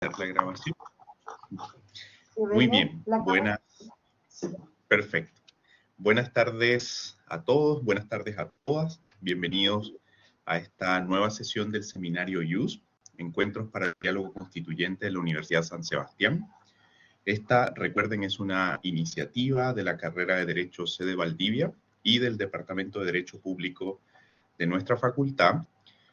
La grabación. ¿Se ve Muy bien bien, la cámara? perfecto. Buenas tardes a todos, buenas tardes a todas. Bienvenidos a esta nueva sesión del seminario IUS, Encuentros para el Diálogo Constituyente de la Universidad San Sebastián. Esta, recuerden, es una iniciativa de la carrera de Derecho sede Valdivia y del Departamento de Derecho Público de nuestra facultad,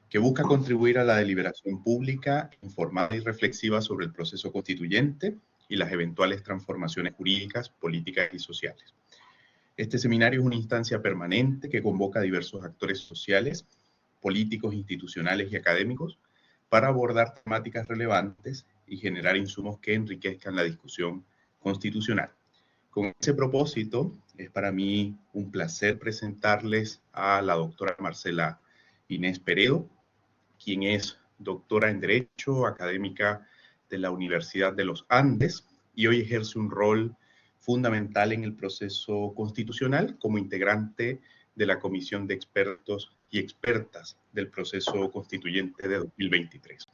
que busca contribuir a la deliberación pública, informada y reflexiva sobre el proceso constituyente y las eventuales transformaciones jurídicas, políticas y sociales. Este seminario es una instancia permanente que convoca a diversos actores sociales, políticos, institucionales y académicos para abordar temáticas relevantes y generar insumos que enriquezcan la discusión constitucional. Con ese propósito, es para mí un placer presentarles a la doctora Marcela Inés Peredo, quien es doctora en Derecho, académica de la Universidad de los Andes, y hoy ejerce un rol fundamental en el proceso constitucional como integrante de la Comisión de Expertos y Expertas del proceso constituyente de 2023.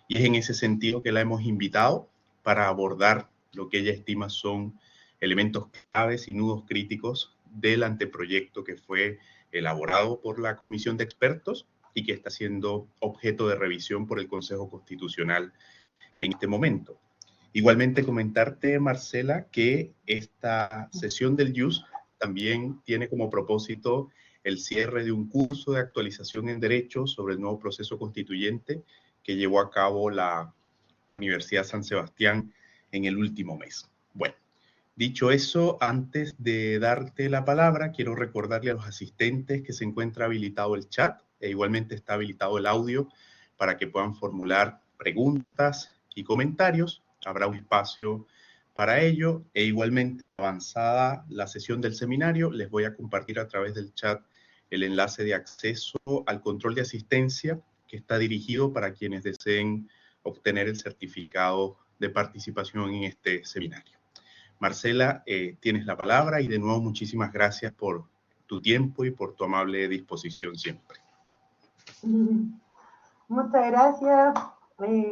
Y es en ese sentido que la hemos invitado para abordar lo que ella estima son elementos claves y nudos críticos del anteproyecto que fue elaborado por la Comisión de Expertos y que está siendo objeto de revisión por el Consejo Constitucional en este momento. Igualmente comentarte, Marcela, que esta sesión del IUS también tiene como propósito el cierre de un curso de actualización en Derecho sobre el nuevo proceso constituyente que llevó a cabo la Universidad San Sebastián en el último mes. Bueno, dicho eso, antes de darte la palabra, quiero recordarle a los asistentes que se encuentra habilitado el chat e igualmente está habilitado el audio para que puedan formular preguntas y comentarios. Habrá un espacio para ello e igualmente avanzada la sesión del seminario, les voy a compartir a través del chat el enlace de acceso al control de asistencia que está dirigido para quienes deseen obtener el certificado de participación en este seminario. Marcela, tienes la palabra y de nuevo muchísimas gracias por tu tiempo y por tu amable disposición siempre. Muchas gracias,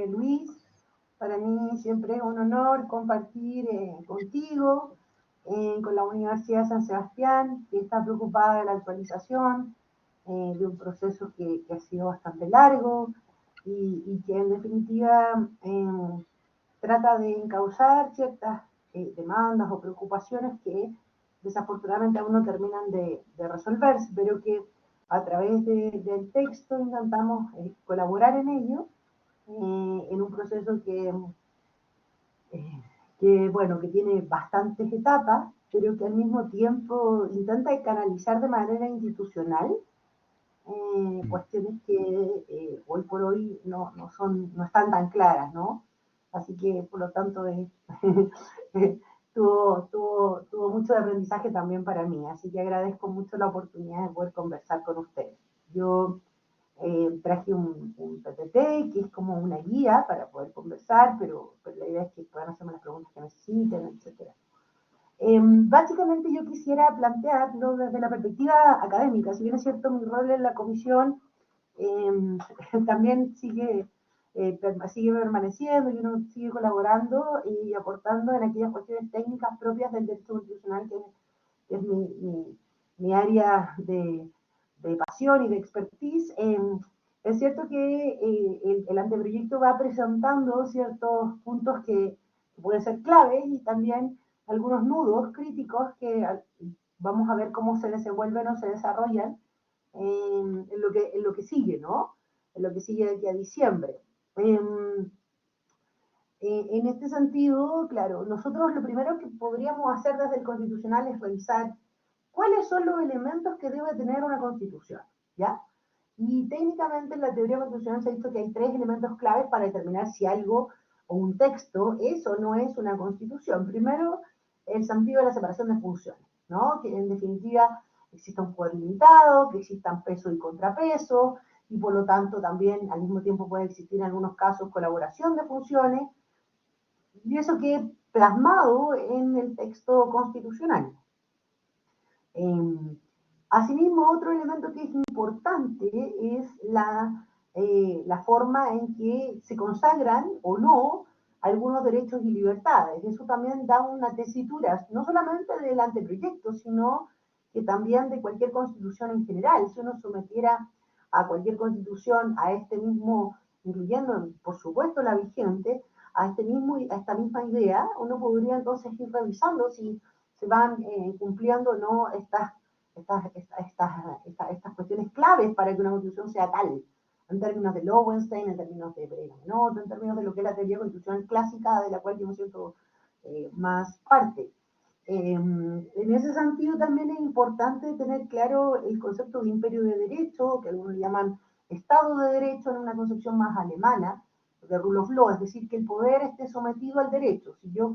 Luis. Para mí siempre es un honor compartir contigo, con la Universidad San Sebastián, que está preocupada de la actualización de un proceso que ha sido bastante largo y que en definitiva trata de encauzar ciertas demandas o preocupaciones que desafortunadamente aún no terminan de resolverse, pero que a través del texto intentamos colaborar en ello, en un proceso bueno, que tiene bastantes etapas, pero que al mismo tiempo intenta canalizar de manera institucional cuestiones que hoy por hoy no están tan claras, ¿no? Así que, por lo tanto, tuvo mucho de aprendizaje también para mí, así que agradezco mucho la oportunidad de poder conversar con ustedes. Yo traje un PPT, que es como una guía para poder conversar, pero la idea es que puedan hacerme las preguntas que necesiten, etc. Básicamente yo quisiera plantearlo desde la perspectiva académica. Si bien es cierto, mi rol en la comisión también sigue permaneciendo y uno sigue colaborando y aportando en aquellas cuestiones técnicas propias del derecho constitucional, que es mi área de pasión y de expertise. Es cierto que el anteproyecto va presentando ciertos puntos que pueden ser claves y también algunos nudos críticos que vamos a ver cómo se desenvuelven o se desarrollan en lo que sigue, ¿no? En lo que sigue de aquí a diciembre. En este sentido, claro, nosotros lo primero que podríamos hacer desde el Constitucional es revisar cuáles son los elementos que debe tener una Constitución, ¿ya? Y técnicamente en la teoría constitucional se ha dicho que hay 3 elementos claves para determinar si algo o un texto es o no es una Constitución. Primero, el sentido de la separación de funciones, ¿no? Que en definitiva exista un poder limitado, que existan peso y contrapeso, y por lo tanto también al mismo tiempo puede existir en algunos casos colaboración de funciones, y eso quede plasmado en el texto constitucional. Asimismo, otro elemento que es importante es la forma en que se consagran o no algunos derechos y libertades. Eso también da una tesitura, no solamente del anteproyecto, sino que también de cualquier constitución en general. Si uno sometiera a cualquier constitución a este mismo, incluyendo por supuesto la vigente, a esta misma idea, uno podría entonces ir revisando si se van cumpliendo o no estas cuestiones claves para que una constitución sea tal, en términos de Lowenstein, en términos de Pereira Menot, en términos de lo que es la teoría constitucional clásica, de la cual yo me siento más parte. En ese sentido también es importante tener claro el concepto de imperio de derecho, que algunos llaman Estado de Derecho en una concepción más alemana, de rule of law, es decir, que el poder esté sometido al derecho. Si yo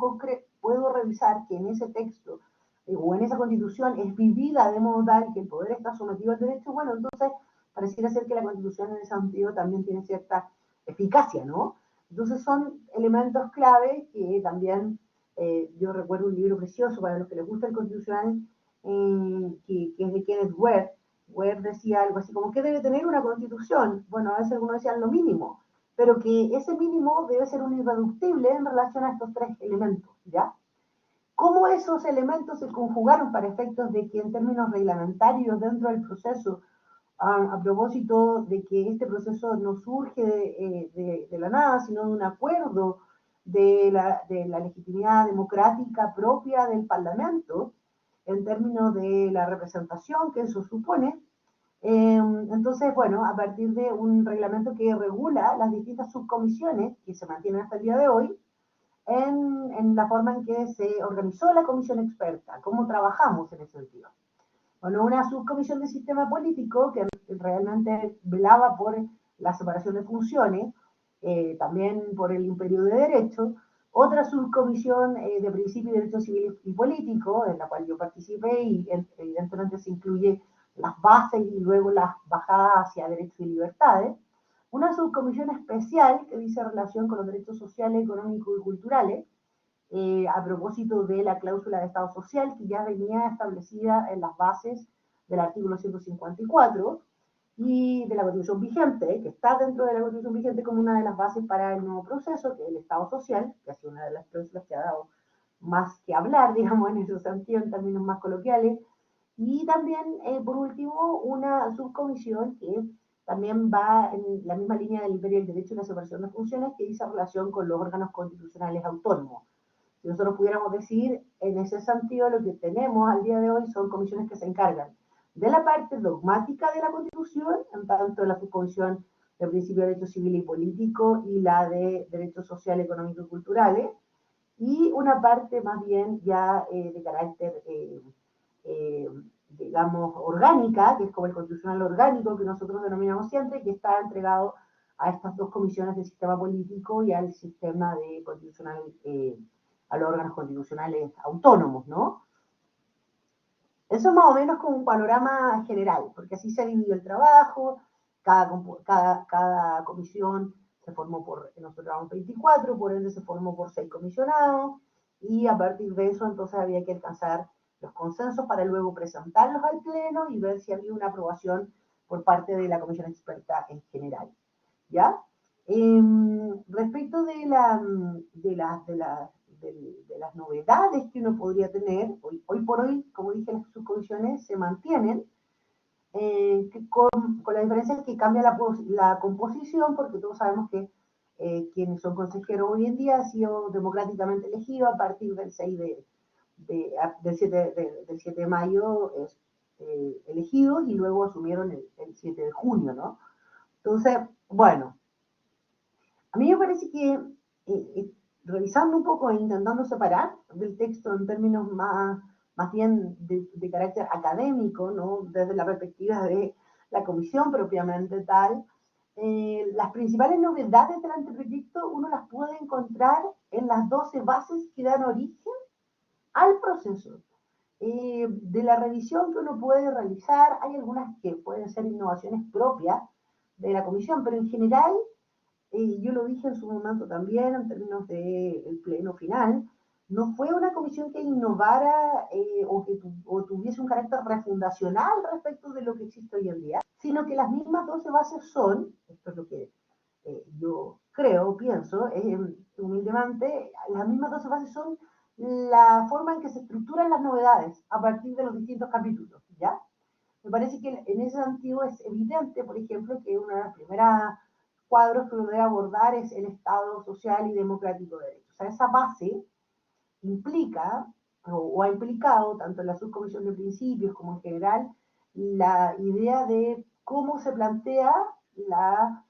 puedo revisar que en ese texto o en esa constitución es vivida de modo tal que el poder está sometido al derecho, bueno, entonces pareciera ser que la constitución en ese sentido también tiene cierta eficacia, ¿no? Entonces son elementos clave que también yo recuerdo un libro precioso para los que les gusta el constitucional, que es de Kenneth Ware. Ware decía algo así como, ¿qué debe tener una constitución? Bueno, a veces algunos decían lo mínimo, pero que ese mínimo debe ser un irreductible en relación a estos tres elementos, ¿ya? ¿Cómo esos elementos se conjugaron para efectos de que en términos reglamentarios dentro del proceso, a propósito de que este proceso no surge de la nada, sino de un acuerdo de la legitimidad democrática propia del Parlamento, en términos de la representación que eso supone? Entonces, bueno, a partir de un reglamento que regula las distintas subcomisiones que se mantienen hasta el día de hoy, en la forma en que se organizó la comisión experta, cómo trabajamos en ese sentido. Bueno, una subcomisión de sistema político que realmente velaba por la separación de funciones, también por el imperio de derecho, otra subcomisión de principio y derecho civil y político, en la cual yo participé, y evidentemente se incluye las bases y luego las bajadas hacia derechos y libertades, una subcomisión especial que dice relación con los derechos sociales, económicos y culturales, a propósito de la cláusula de Estado social que ya venía establecida en las bases del artículo 154 y de la Constitución vigente, que está dentro de la Constitución vigente como una de las bases para el nuevo proceso, que es el Estado social, que ha sido una de las cláusulas que ha dado más que hablar, digamos, en ese sentido, en términos más coloquiales. Y también, por último, una subcomisión que también va en la misma línea del imperio del derecho y la separación de funciones, que dice relación con los órganos constitucionales autónomos. Si nosotros pudiéramos decir, en ese sentido, lo que tenemos al día de hoy son comisiones que se encargan de la parte dogmática de la Constitución, en tanto la subcomisión de principio de derecho civil y político y la de derechos sociales, económicos y culturales, y una parte más bien ya de carácter, digamos, orgánica, que es como el constitucional orgánico que nosotros denominamos siempre, que está entregado a estas dos comisiones del sistema político y al sistema de constitucional, a los órganos constitucionales autónomos, ¿no? Eso es más o menos como un panorama general, porque así se ha dividido el trabajo, cada comisión se formó nosotros éramos 24, por ende se formó por 6 comisionados, y a partir de eso entonces había que alcanzar los consensos para luego presentarlos al Pleno y ver si había una aprobación por parte de la comisión experta en general, ¿ya? Respecto de las novedades que uno podría tener, hoy por hoy, como dije, las subcomisiones se mantienen, con la diferencia que cambia la composición, porque todos sabemos que quienes son consejeros hoy en día han sido democráticamente elegidos a partir del 7 de mayo, elegidos, y luego asumieron el 7 de junio, ¿no? Entonces, bueno, a mí me parece que revisando un poco e intentando separar del texto en términos más bien de carácter académico, ¿no? Desde la perspectiva de la comisión propiamente tal, las principales novedades del anteproyecto uno las puede encontrar en las 12 bases que dan origen al proceso. De la revisión que uno puede realizar, hay algunas que pueden ser innovaciones propias de la comisión, pero en general, yo lo dije en su momento también, en términos del pleno final, no fue una comisión que innovara o tuviese un carácter refundacional respecto de lo que existe hoy en día, sino que las mismas 12 bases son, esto es lo que yo creo, pienso, humildemente, las mismas 12 bases son la forma en que se estructuran las novedades a partir de los distintos capítulos, ¿ya? Me parece que en ese sentido es evidente, por ejemplo, que uno de los primeros cuadros que uno debe abordar es el Estado social y democrático de derecho. O sea, esa base implica o ha implicado, tanto en la subcomisión de principios como en general, la idea de cómo se plantea la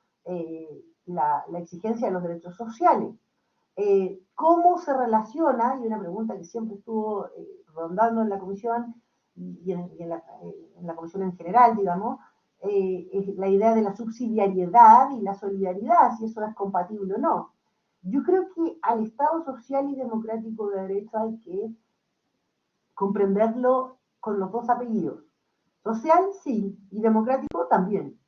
exigencia de los derechos sociales. ¿Cómo se relaciona? Y una pregunta que siempre estuvo rondando en la comisión y en la comisión en general, digamos, es la idea de la subsidiariedad y la solidaridad, si eso es compatible o no. Yo creo que al Estado social y democrático de derecho hay que comprenderlo con los dos apellidos. Social, sí, y democrático también.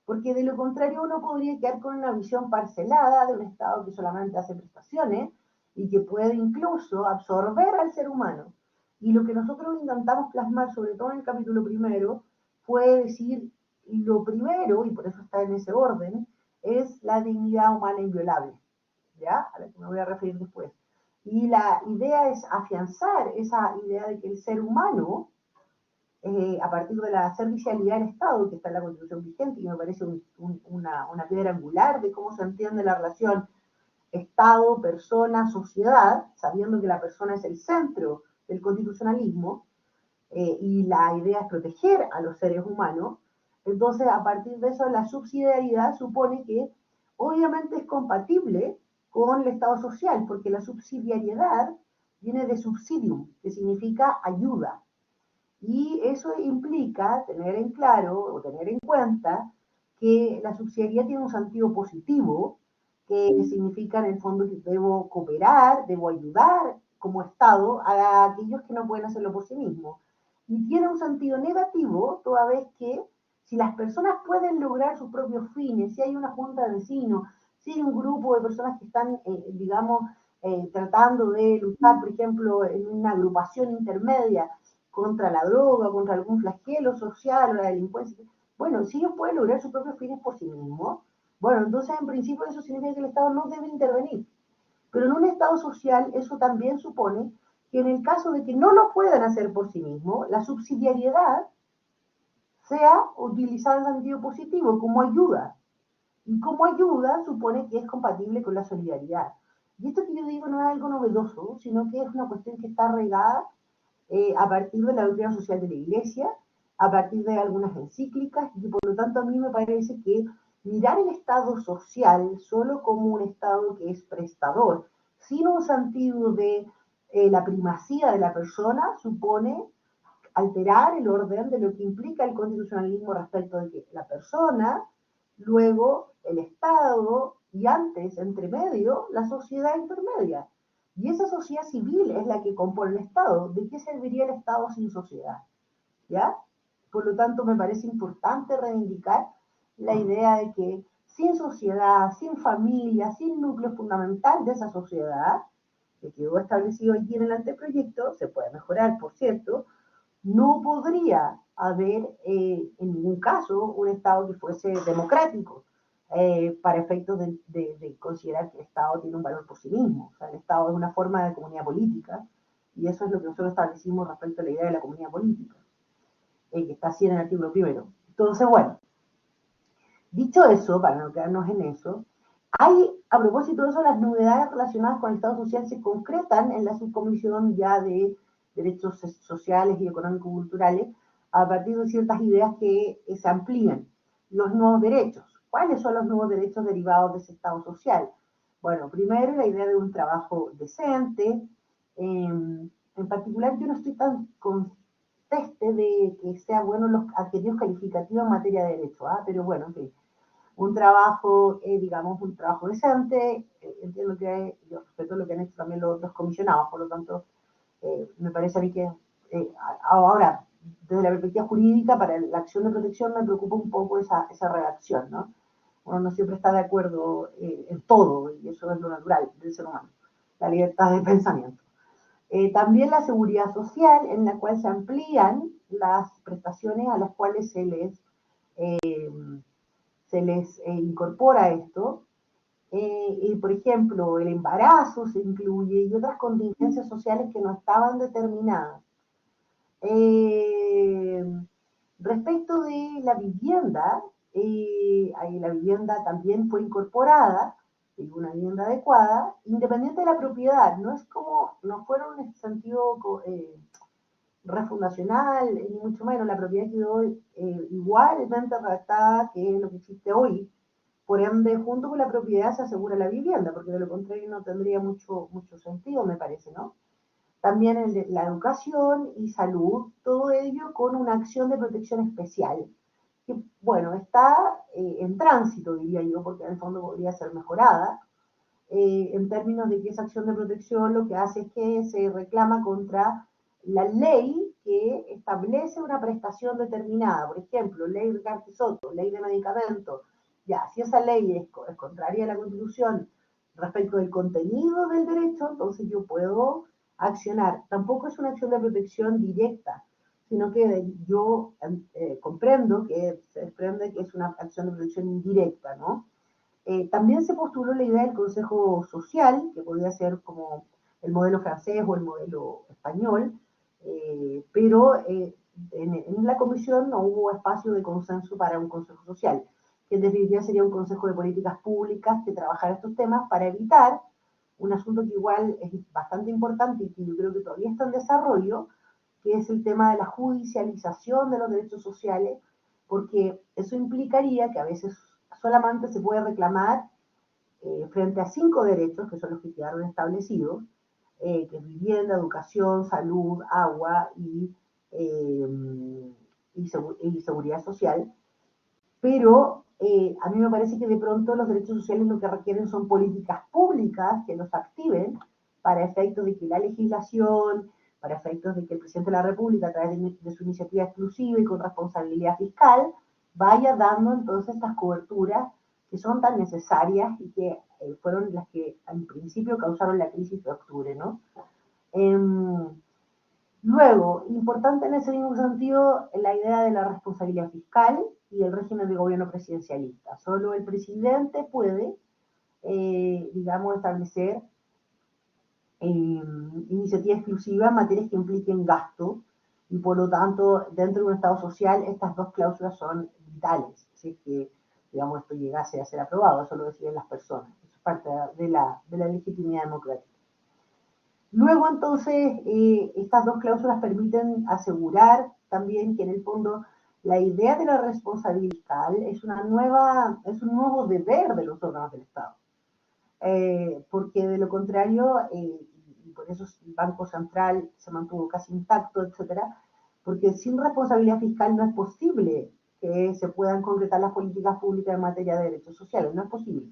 Porque de lo contrario uno podría quedar con una visión parcelada de un Estado que solamente hace prestaciones y que puede incluso absorber al ser humano. Y lo que nosotros intentamos plasmar, sobre todo en el capítulo primero, fue decir, lo primero, y por eso está en ese orden, es la dignidad humana inviolable, ¿ya? A la que me voy a referir después. Y la idea es afianzar esa idea de que el ser humano, a partir de la servicialidad del Estado, que está en la Constitución vigente, y me parece una piedra angular de cómo se entiende la relación Estado, persona, sociedad, sabiendo que la persona es el centro del constitucionalismo, y la idea es proteger a los seres humanos. Entonces, a partir de eso, la subsidiariedad supone que obviamente es compatible con el Estado social, porque la subsidiariedad viene de subsidium, que significa ayuda. Y eso implica tener en claro o tener en cuenta que la subsidiariedad tiene un sentido positivo, que significa en el fondo que debo cooperar, debo ayudar como Estado a aquellos que no pueden hacerlo por sí mismos. Y tiene un sentido negativo toda vez que si las personas pueden lograr sus propios fines, si hay una junta de vecinos, si hay un grupo de personas que están, digamos, tratando de luchar, por ejemplo, en una agrupación intermedia, contra la droga, contra algún flagelo social o la delincuencia. Bueno, si ellos pueden lograr sus propios fines por sí mismos, bueno, entonces en principio eso significa que el Estado no debe intervenir. Pero en un Estado social eso también supone que en el caso de que no lo puedan hacer por sí mismos, la subsidiariedad sea utilizada en sentido positivo, como ayuda. Y como ayuda supone que es compatible con la solidaridad. Y esto que yo digo no es algo novedoso, sino que es una cuestión que está regada a partir de la doctrina social de la Iglesia, a partir de algunas encíclicas, y por lo tanto a mí me parece que mirar el Estado social solo como un Estado que es prestador, sin un sentido de la primacía de la persona, supone alterar el orden de lo que implica el constitucionalismo respecto de que la persona, luego el Estado y antes, entre medio, la sociedad intermedia. Y esa sociedad civil es la que compone el Estado. ¿De qué serviría el Estado sin sociedad? ¿Ya? Por lo tanto, me parece importante reivindicar la idea de que sin sociedad, sin familia, sin núcleo fundamental de esa sociedad, que quedó establecido aquí en el anteproyecto, se puede mejorar, por cierto, no podría haber en ningún caso un Estado que fuese democrático, para efectos de considerar que el Estado tiene un valor por sí mismo. O sea, el Estado es una forma de comunidad política, y eso es lo que nosotros establecimos respecto a la idea de la comunidad política, que está así en el artículo primero. Entonces, bueno, dicho eso, para no quedarnos en eso, hay, a propósito de eso, las novedades relacionadas con el Estado social se concretan en la subcomisión ya de derechos sociales y económico-culturales a partir de ciertas ideas que se amplían. Los nuevos derechos. ¿Cuáles son los nuevos derechos derivados de ese Estado social? Bueno, primero la idea de un trabajo decente. En particular, yo no estoy tan conteste de que sean buenos los adjetivos calificativos en materia de derecho, pero bueno, en fin, un trabajo, digamos, un trabajo decente. Entiendo que yo respeto lo que han hecho también los comisionados, por lo tanto, me parece a mí que ahora, desde la perspectiva jurídica, para la acción de protección me preocupa un poco esa redacción, ¿no? Uno no siempre está de acuerdo en todo, y eso es lo natural del ser humano, la libertad de pensamiento. También la seguridad social, en la cual se amplían las prestaciones a las cuales se les incorpora esto, y por ejemplo, el embarazo se incluye y otras contingencias sociales que no estaban determinadas. Eh, Respecto de la vivienda también fue incorporada, y una vivienda adecuada, independiente de la propiedad, no es como, no fueron en ese sentido refundacional, ni mucho menos, la propiedad quedó igualmente redactada que lo que existe hoy. Por ende, junto con la propiedad se asegura la vivienda, porque de lo contrario no tendría mucho sentido, me parece, ¿no? También la educación y salud, todo ello con una acción de protección especial, que, bueno, está en tránsito, diría yo, porque en el fondo podría ser mejorada, en términos de que esa acción de protección lo que hace es que se reclama contra la ley que establece una prestación determinada, por ejemplo, ley Ricardo Soto, ley de medicamentos, ya, si esa ley es contraria a la Constitución respecto del contenido del derecho, entonces yo puedo accionar. Tampoco es una acción de protección directa, sino que yo comprendo que se desprende que es una acción de protección indirecta, ¿no? También se postuló la idea del Consejo Social, que podía ser como el modelo francés o el modelo español, pero en la comisión no hubo espacio de consenso para un Consejo Social, que en definitiva sería un Consejo de Políticas Públicas que trabajara estos temas para evitar un asunto que igual es bastante importante y que yo creo que todavía está en desarrollo, que es el tema de la judicialización de los derechos sociales, porque eso implicaría que a veces solamente se puede reclamar frente a 5 derechos, que son los que quedaron establecidos, que es vivienda, educación, salud, agua y seguridad social, pero a mí me parece que de pronto los derechos sociales lo que requieren son políticas públicas que los activen para efectos de que la legislación, para efectos de que el presidente de la República, a través de su iniciativa exclusiva y con responsabilidad fiscal, vaya dando entonces estas coberturas que son tan necesarias y que fueron las que al principio causaron la crisis de octubre, ¿no? Luego, importante en ese mismo sentido, la idea de la responsabilidad fiscal y el régimen de gobierno presidencialista. Solo el presidente puede, digamos, establecer iniciativa exclusiva en materias que impliquen gasto y por lo tanto, dentro de un Estado social, estas dos cláusulas son vitales. Si es que, digamos, esto llegase a ser aprobado, eso lo deciden las personas. Eso es parte de la legitimidad democrática. Luego, entonces, estas dos cláusulas permiten asegurar también que en el fondo la idea de la responsabilidad fiscal es un nuevo deber de los órganos del Estado. Porque de lo contrario, y por eso el Banco Central se mantuvo casi intacto, etcétera, porque sin responsabilidad fiscal no es posible que se puedan concretar las políticas públicas en materia de derechos sociales, no es posible.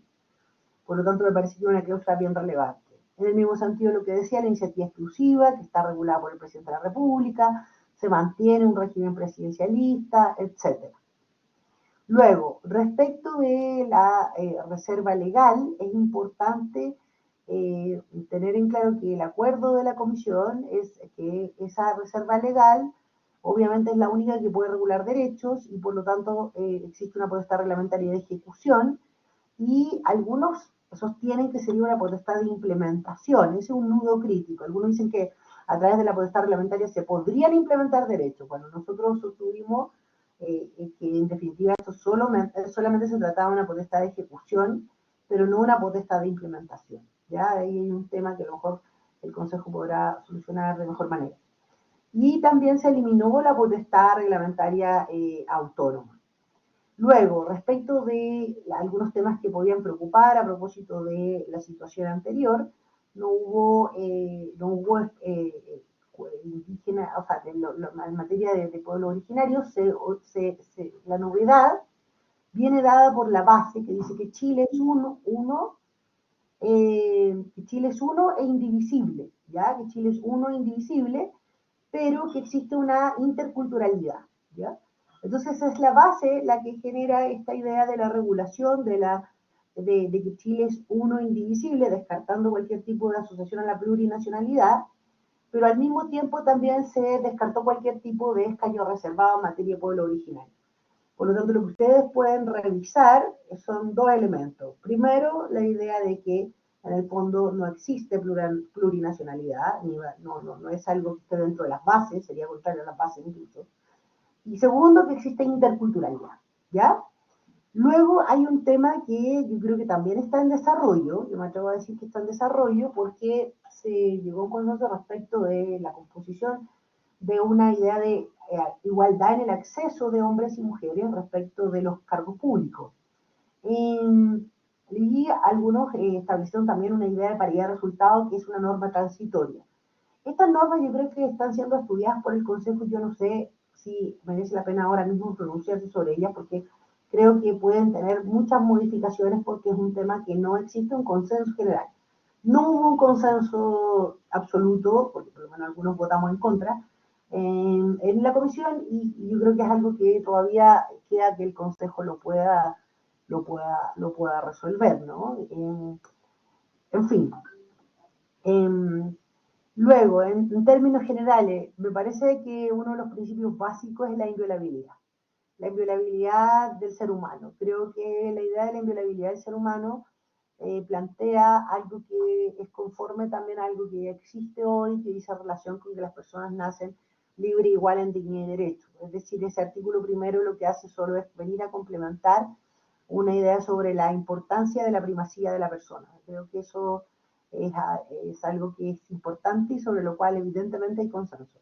Por lo tanto, me parece que es una cláusula bien relevante. En el mismo sentido, lo que decía, la iniciativa exclusiva, que está regulada por el presidente de la República, se mantiene un régimen presidencialista, etc. Luego, respecto de la reserva legal, es importante tener en claro que el acuerdo de la Comisión es que esa reserva legal obviamente es la única que puede regular derechos y por lo tanto existe una potestad reglamentaria de ejecución y algunos sostienen que sería una potestad de implementación. Ese es un nudo crítico. Algunos dicen que a través de la potestad reglamentaria se podrían implementar derechos. Bueno, nosotros sostuvimos que en definitiva esto solamente se trataba de una potestad de ejecución, pero no una potestad de implementación. ¿Ya? Ahí hay un tema que a lo mejor el Consejo podrá solucionar de mejor manera. Y también se eliminó la potestad reglamentaria autónoma. Luego, respecto de algunos temas que podían preocupar a propósito de la situación anterior, no hubo indígenas, o sea, en materia de pueblos originarios, la novedad viene dada por la base que dice que Chile es Chile es uno e indivisible, ¿ya? Que Chile es uno e indivisible, pero que existe una interculturalidad, ¿ya? Entonces es la base la que genera esta idea de la regulación de que Chile es uno e indivisible, descartando cualquier tipo de asociación a la plurinacionalidad, pero al mismo tiempo también se descartó cualquier tipo de escaño reservado en materia de pueblo originario. Por lo tanto, lo que ustedes pueden revisar son dos elementos. Primero, la idea de que en el fondo no existe plurinacionalidad, no es algo que esté dentro de las bases, sería contrario a las bases incluso. Y segundo, que existe interculturalidad, ¿ya? Luego hay un tema que yo creo que también está en desarrollo, yo me atrevo a decir que está en desarrollo porque se llegó a un consenso respecto de la composición de una idea de igualdad en el acceso de hombres y mujeres respecto de los cargos públicos. Y algunos establecieron también una idea de paridad de resultados que es una norma transitoria. Estas normas yo creo que están siendo estudiadas por el Consejo, yo no sé si merece la pena ahora mismo pronunciarse sobre ellas porque creo que pueden tener muchas modificaciones porque es un tema que no existe un consenso general. No hubo un consenso absoluto, porque por lo menos algunos votamos en contra, en la comisión y yo creo que es algo que todavía queda que el Consejo lo pueda resolver, ¿no? En fin. Luego, en términos generales, me parece que uno de los principios básicos es la inviolabilidad. La inviolabilidad del ser humano. Creo que la idea de la inviolabilidad del ser humano plantea algo que es conforme también a algo que ya existe hoy, que dice relación con que las personas nacen libres, igual en dignidad y derecho. Es decir, ese artículo primero lo que hace solo es venir a complementar una idea sobre la importancia de la primacía de la persona. Creo que eso es algo que es importante y sobre lo cual evidentemente hay consenso.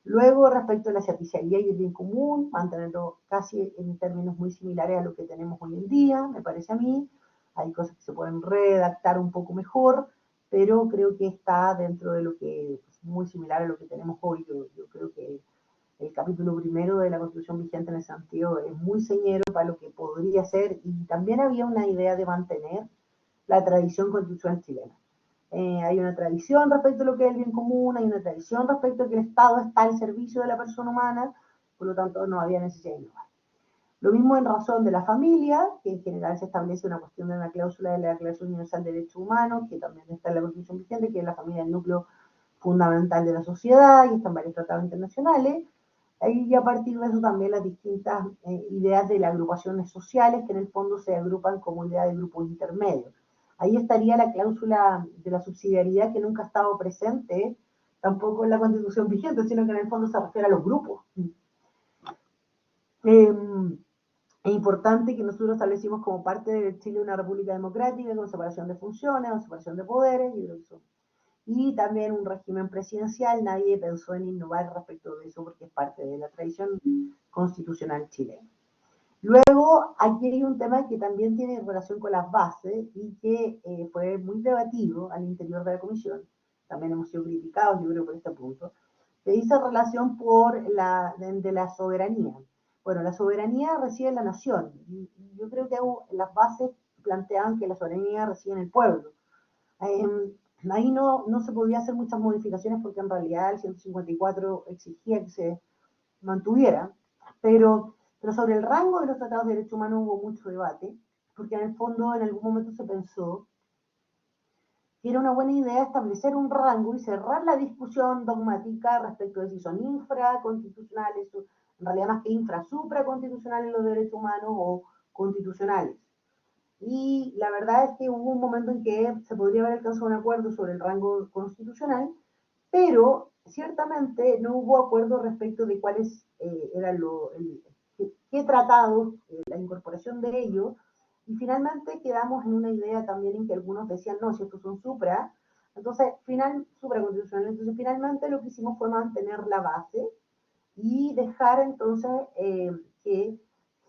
Luego, respecto a la servicialidad y el bien común, mantenerlo casi en términos muy similares a lo que tenemos hoy en día, me parece a mí. Hay cosas que se pueden redactar un poco mejor, pero creo que está dentro de lo que es muy similar a lo que tenemos hoy. Yo creo que el capítulo primero de la Constitución vigente en ese sentido es muy señero para lo que podría ser, y también había una idea de mantener la tradición constitucional chilena. Hay una tradición respecto a lo que es el bien común, hay una tradición respecto a que el Estado está al servicio de la persona humana, por lo tanto no había necesidad de innovar. Lo mismo en razón de la familia, que en general se establece una cuestión de una cláusula de la Declaración Universal de Derechos Humanos, que también está en la Constitución vigente, que es la familia el núcleo fundamental de la sociedad y están varios tratados internacionales. Y a partir de eso también las distintas ideas de las agrupaciones sociales, que en el fondo se agrupan como idea de grupos intermedios. Ahí estaría la cláusula de la subsidiariedad que nunca ha estado presente, tampoco en la Constitución vigente, sino que en el fondo se refiere a los grupos. Es importante que nosotros establecimos como parte de Chile una república democrática con separación de funciones, con separación de poderes, y también un régimen presidencial. Nadie pensó en innovar respecto de eso porque es parte de la tradición constitucional chilena. Luego, aquí hay un tema que también tiene relación con las bases y que fue muy debatido al interior de la comisión. También hemos sido criticados, yo creo, por este punto, que dice relación de la soberanía. Bueno, la soberanía reside en la nación. Y yo creo que las bases planteaban que la soberanía reside en el pueblo. Ahí no se podía hacer muchas modificaciones porque en realidad el 154 exigía que se mantuviera, pero sobre el rango de los tratados de derechos humanos hubo mucho debate, porque en el fondo en algún momento se pensó que era una buena idea establecer un rango y cerrar la discusión dogmática respecto de si son infraconstitucionales, en realidad más que supraconstitucionales los derechos humanos o constitucionales. Y la verdad es que hubo un momento en que se podría haber alcanzado un acuerdo sobre el rango constitucional, pero ciertamente no hubo acuerdo respecto de cuáles eran qué tratados, la incorporación de ellos, y finalmente quedamos en una idea también en que algunos decían, no, si estos son supraconstitucionales, entonces finalmente lo que hicimos fue mantener la base y dejar entonces que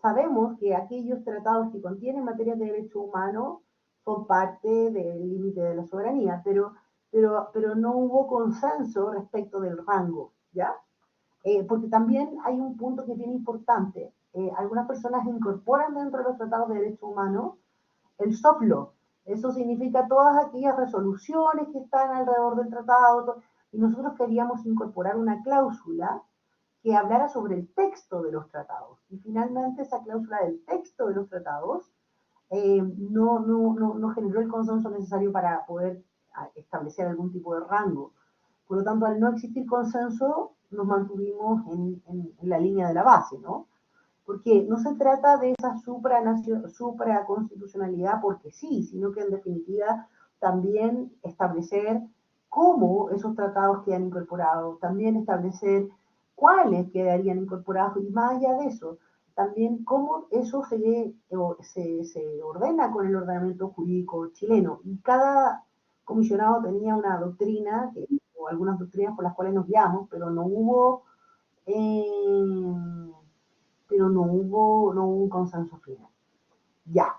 sabemos que aquellos tratados que contienen materias de derechos humanos son parte del límite de la soberanía, pero no hubo consenso respecto del rango, ¿ya? Porque también hay un punto que es bien importante. Algunas personas incorporan dentro de los tratados de derechos humanos el soft law. Eso significa todas aquellas resoluciones que están alrededor del tratado, y nosotros queríamos incorporar una cláusula que hablara sobre el texto de los tratados. Y finalmente esa cláusula del texto de los tratados no generó el consenso necesario para poder establecer algún tipo de rango. Por lo tanto, al no existir consenso, nos mantuvimos en la línea de la base, ¿no? Porque no se trata de esa supraconstitucionalidad porque sí, sino que en definitiva también establecer cómo esos tratados quedan incorporados, también establecer cuáles quedarían incorporados y más allá de eso, también cómo eso se ordena con el ordenamiento jurídico chileno. Y cada comisionado tenía una doctrina, o algunas doctrinas por las cuales nos guiamos, eh, no hubo un consenso final. Ya.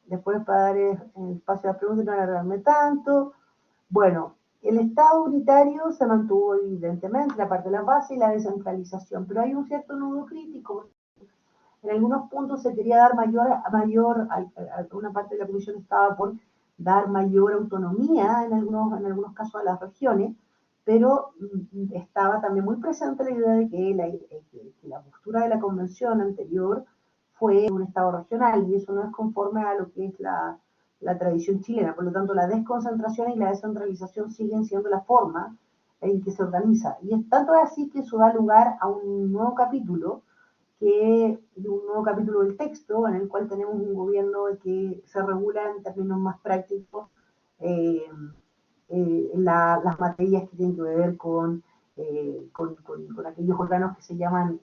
Después, para dar el espacio a las preguntas y no alargarme tanto, bueno, el Estado unitario se mantuvo evidentemente, la parte de la base y la descentralización, pero hay un cierto nudo crítico. En algunos puntos se quería dar una parte de la comisión estaba por dar mayor autonomía en algunos casos a las regiones, pero estaba también muy presente la idea de que la postura de la convención anterior fue un Estado regional y eso no es conforme a lo que es la tradición chilena. Por lo tanto, la desconcentración y la descentralización siguen siendo la forma en que se organiza. Y es tanto así que eso da lugar a un nuevo capítulo un nuevo capítulo del texto en el cual tenemos un gobierno que se regula en términos más prácticos eh, las materias que tienen que ver con aquellos órganos que se llaman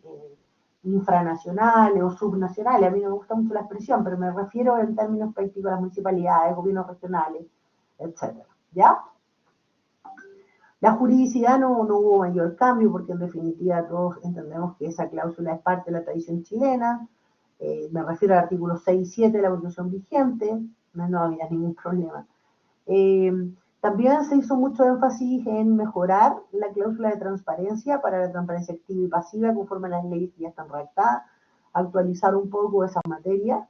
infranacionales o subnacionales. A mí no me gusta mucho la expresión, pero me refiero en términos prácticos a las municipalidades, gobiernos regionales, etcétera. ¿Ya? La juridicidad no hubo mayor cambio porque en definitiva todos entendemos que esa cláusula es parte de la tradición chilena. Me refiero al artículo 6 y 7 de la Constitución vigente, no había ningún problema. También se hizo mucho énfasis en mejorar la cláusula de transparencia para la transparencia activa y pasiva conforme a las leyes que ya están redactadas, actualizar un poco esas materias.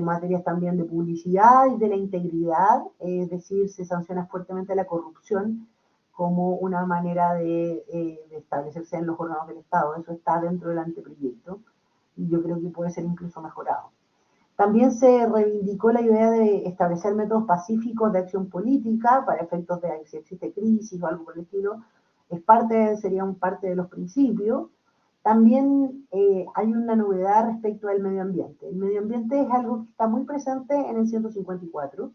Materias también de publicidad y de la integridad, es decir, se sanciona fuertemente la corrupción como una manera de establecerse en los órganos del Estado. Eso está dentro del anteproyecto y yo creo que puede ser incluso mejorado. También se reivindicó la idea de establecer métodos pacíficos de acción política para efectos de si existe crisis o algo por el estilo. Sería parte de los principios. También hay una novedad respecto al medio ambiente. El medio ambiente es algo que está muy presente en el 154,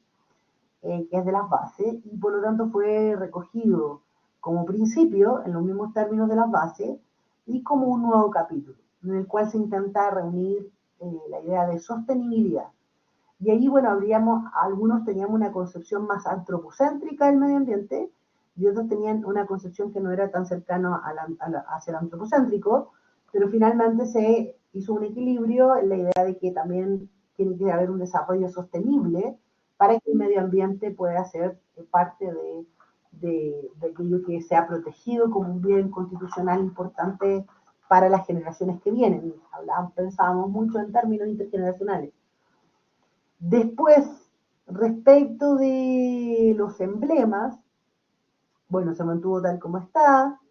que es de las bases, y por lo tanto fue recogido como principio, en los mismos términos de las bases, y como un nuevo capítulo, en el cual se intenta reunir la idea de sostenibilidad. Y ahí, bueno, algunos teníamos una concepción más antropocéntrica del medio ambiente, y otros tenían una concepción que no era tan cercana a ser antropocéntrico, pero finalmente se hizo un equilibrio en la idea de que también tiene que haber un desarrollo sostenible para que el medio ambiente pueda ser parte de aquello que sea protegido como un bien constitucional importante para las generaciones que vienen. Pensábamos mucho en términos intergeneracionales. Después, respecto de los emblemas, bueno, se mantuvo tal como está,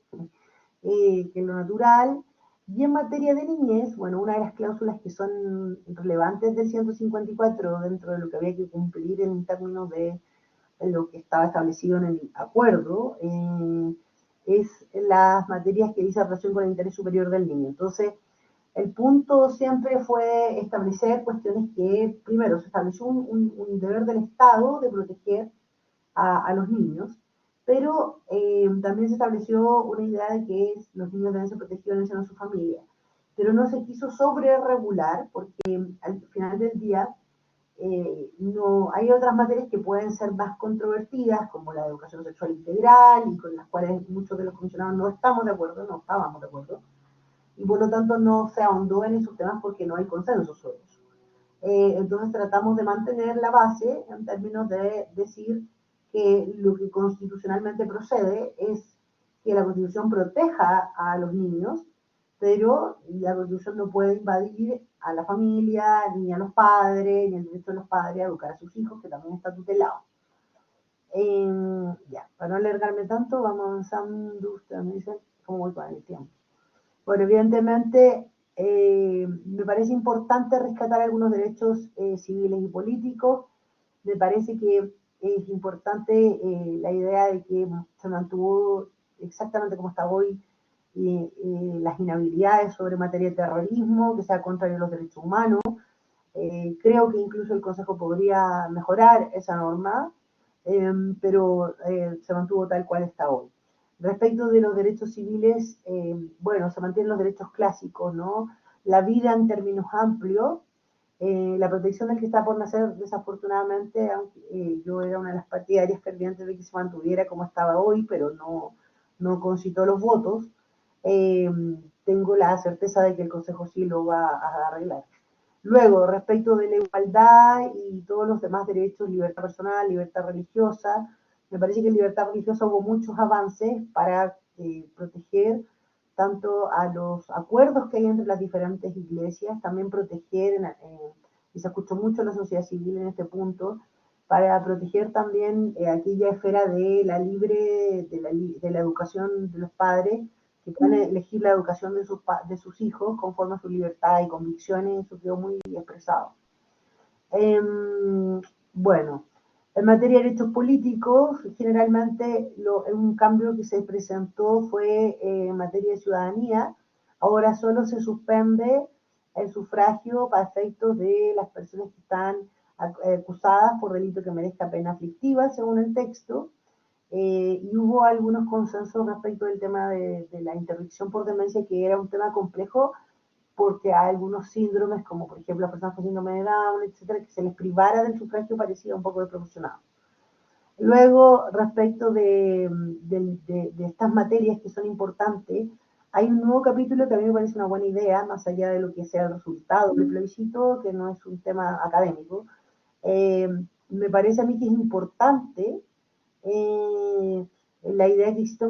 que es lo natural. Y en materia de niñez, bueno, una de las cláusulas que son relevantes del 154 dentro de lo que había que cumplir en términos de lo que estaba establecido en el acuerdo, es las materias que dice relación con el interés superior del niño. Entonces, el punto siempre fue establecer cuestiones que, primero, se estableció un deber del Estado de proteger a los niños, pero también se estableció una idea de que los niños deben ser protegidos en el seno de su familia. Pero no se quiso sobre-regular porque al final del día no, hay otras materias que pueden ser más controvertidas, como la educación sexual integral, y con las cuales muchos de los comisionados no estábamos de acuerdo, no estábamos de acuerdo, y por lo tanto no se ahondó en esos temas porque no hay consenso sobre eso. Entonces tratamos de mantener la base en términos de decir que lo que constitucionalmente procede es que la Constitución proteja a los niños, pero la Constitución no puede invadir a la familia, ni a los padres, ni el derecho de los padres a educar a sus hijos, que también está tutelado. Ya, para no alargarme tanto, vamos avanzando. Ustedes me dicen cómo voy con el tiempo. Bueno, evidentemente me parece importante rescatar algunos derechos civiles y políticos. Me parece que es importante la idea de que se mantuvo exactamente como está hoy las inhabilidades sobre materia de terrorismo, que sea contrario a los derechos humanos. Creo que incluso el Consejo podría mejorar esa norma, pero se mantuvo tal cual está hoy. Respecto de los derechos civiles, bueno, se mantienen los derechos clásicos, ¿no? La vida en términos amplios, la protección del que está por nacer, desafortunadamente, aunque yo era una de las partidarias fervientes de que se mantuviera como estaba hoy, pero no concitó los votos, tengo la certeza de que el Consejo sí lo va a arreglar. Luego, respecto de la igualdad y todos los demás derechos, libertad personal, libertad religiosa, me parece que en libertad religiosa hubo muchos avances para proteger tanto a los acuerdos que hay entre las diferentes iglesias, también proteger, y se escuchó mucho a la sociedad civil en este punto, para proteger también aquella esfera de la de la educación de los padres, que pueden elegir la educación de sus hijos conforme a su libertad y convicciones, eso quedó muy expresado. Bueno, en materia de derechos políticos, generalmente un cambio que se presentó fue en materia de ciudadanía. Ahora solo se suspende el sufragio para efectos de las personas que están acusadas por delito que merezca pena aflictiva, según el texto. Y hubo algunos consensos respecto del tema de la interdicción por demencia, que era un tema complejo, porque hay algunos síndromes, como por ejemplo las personas con síndrome de Down, etcétera, que se les privara del sufragio parecía un poco desproporcionado. Luego, respecto de estas materias que son importantes, hay un nuevo capítulo que a mí me parece una buena idea, más allá de lo que sea el resultado del plebiscito, que no es un tema académico. Me parece a mí que es importante la idea que existe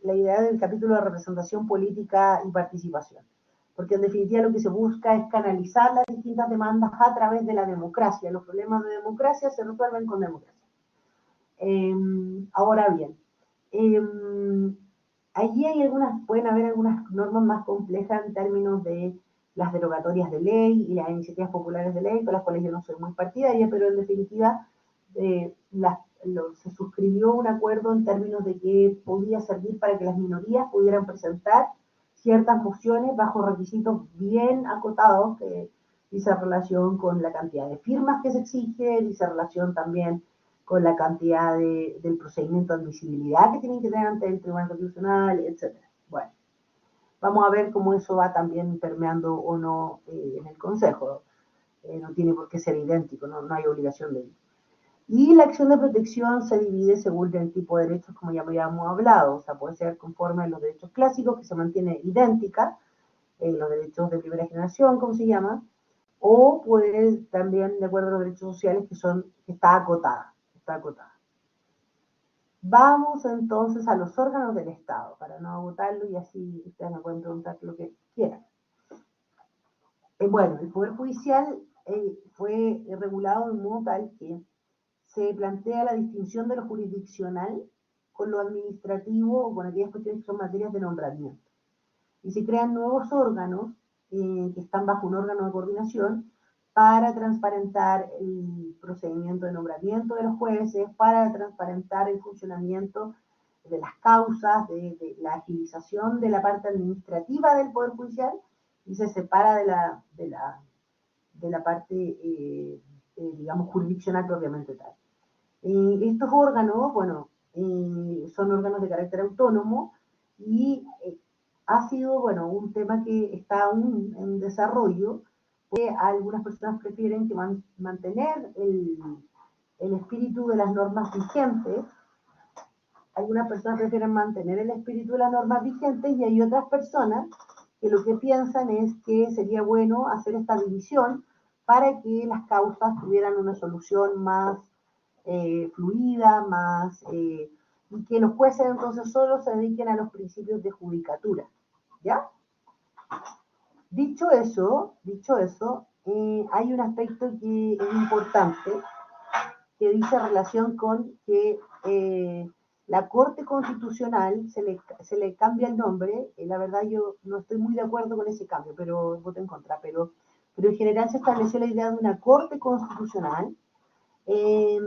la idea del capítulo de representación política y participación, porque en definitiva lo que se busca es canalizar las distintas demandas a través de la democracia. Los problemas de democracia se resuelven con democracia. Ahora bien, allí pueden haber algunas normas más complejas en términos de las derogatorias de ley y las iniciativas populares de ley, con las cuales yo no soy muy partidaria, pero en definitiva se suscribió un acuerdo en términos de que podía servir para que las minorías pudieran presentar ciertas mociones bajo requisitos bien acotados, que dice relación con la cantidad de firmas que se exige, dice relación también con la cantidad del procedimiento de admisibilidad que tienen que tener ante el Tribunal Constitucional, etc. Bueno, vamos a ver cómo eso va también permeando o no en el Consejo. No tiene por qué ser idéntico, no hay obligación de ello. Y la acción de protección se divide según el tipo de derechos, como ya habíamos hablado, o sea, puede ser conforme a los derechos clásicos, que se mantiene idéntica, los derechos de primera generación, como se llama, o puede también de acuerdo a los derechos sociales, que está acotada. Vamos entonces a los órganos del Estado, para no agotarlo y así ustedes me pueden preguntar lo que quieran. Bueno, el Poder Judicial fue regulado de un modo tal que se plantea la distinción de lo jurisdiccional con lo administrativo o con aquellas cuestiones que son materias de nombramiento. Y se crean nuevos órganos que están bajo un órgano de coordinación para transparentar el procedimiento de nombramiento de los jueces, para transparentar el funcionamiento de las causas, de la agilización de la parte administrativa del Poder Judicial, y se separa de la parte, digamos, jurisdiccional propiamente tal. Estos órganos, bueno, son órganos de carácter autónomo y ha sido, bueno, un tema que está aún en desarrollo, porque algunas personas prefieren que mantener el espíritu de las normas vigentes, algunas personas prefieren mantener el espíritu de las normas vigentes y hay otras personas que lo que piensan es que sería bueno hacer esta división para que las causas tuvieran una solución más fluida, y que los jueces entonces solo se dediquen a los principios de judicatura, ¿ya? Dicho eso, hay un aspecto que es importante, que dice relación con que la Corte Constitucional se le cambia el nombre. La verdad yo no estoy muy de acuerdo con ese cambio, pero voto en contra, pero en general se estableció la idea de una Corte Constitucional, y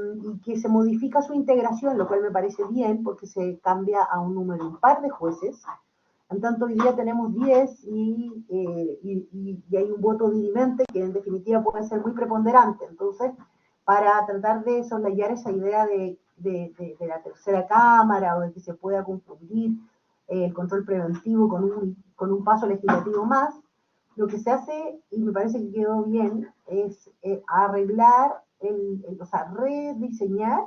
que se modifica su integración, lo cual me parece bien porque se cambia a un número impar de jueces, En tanto, hoy día tenemos 10 y hay un voto dirimente que en definitiva puede ser muy preponderante. Entonces, para tratar de soslayar esa idea de la tercera cámara o de que se pueda confundir el control preventivo con un paso legislativo más, lo que se hace, y me parece que quedó bien, es arreglar, o sea, rediseñar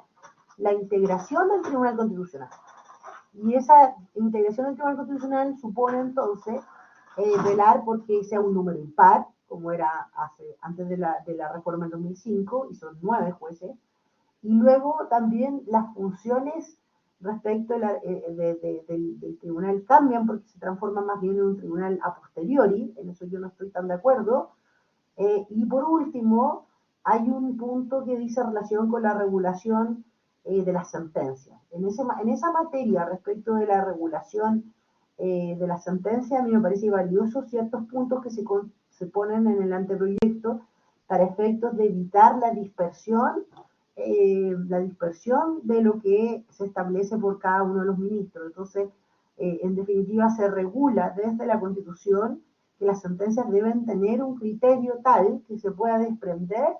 la integración del Tribunal Constitucional. Y esa integración del Tribunal Constitucional supone entonces velar porque sea un número impar, como era antes de la reforma del 2005, y son 9 jueces, y luego también las funciones respecto del tribunal cambian porque se transforma más bien en un tribunal a posteriori, en eso yo no estoy tan de acuerdo. Y por último, hay un punto que dice relación con la regulación de las sentencias. En esa materia, respecto de la regulación de las sentencias, a mí me parece valioso ciertos puntos que se ponen en el anteproyecto para efectos de evitar la dispersión de lo que se establece por cada uno de los ministros. Entonces, en definitiva, se regula desde la Constitución que las sentencias deben tener un criterio tal que se pueda desprender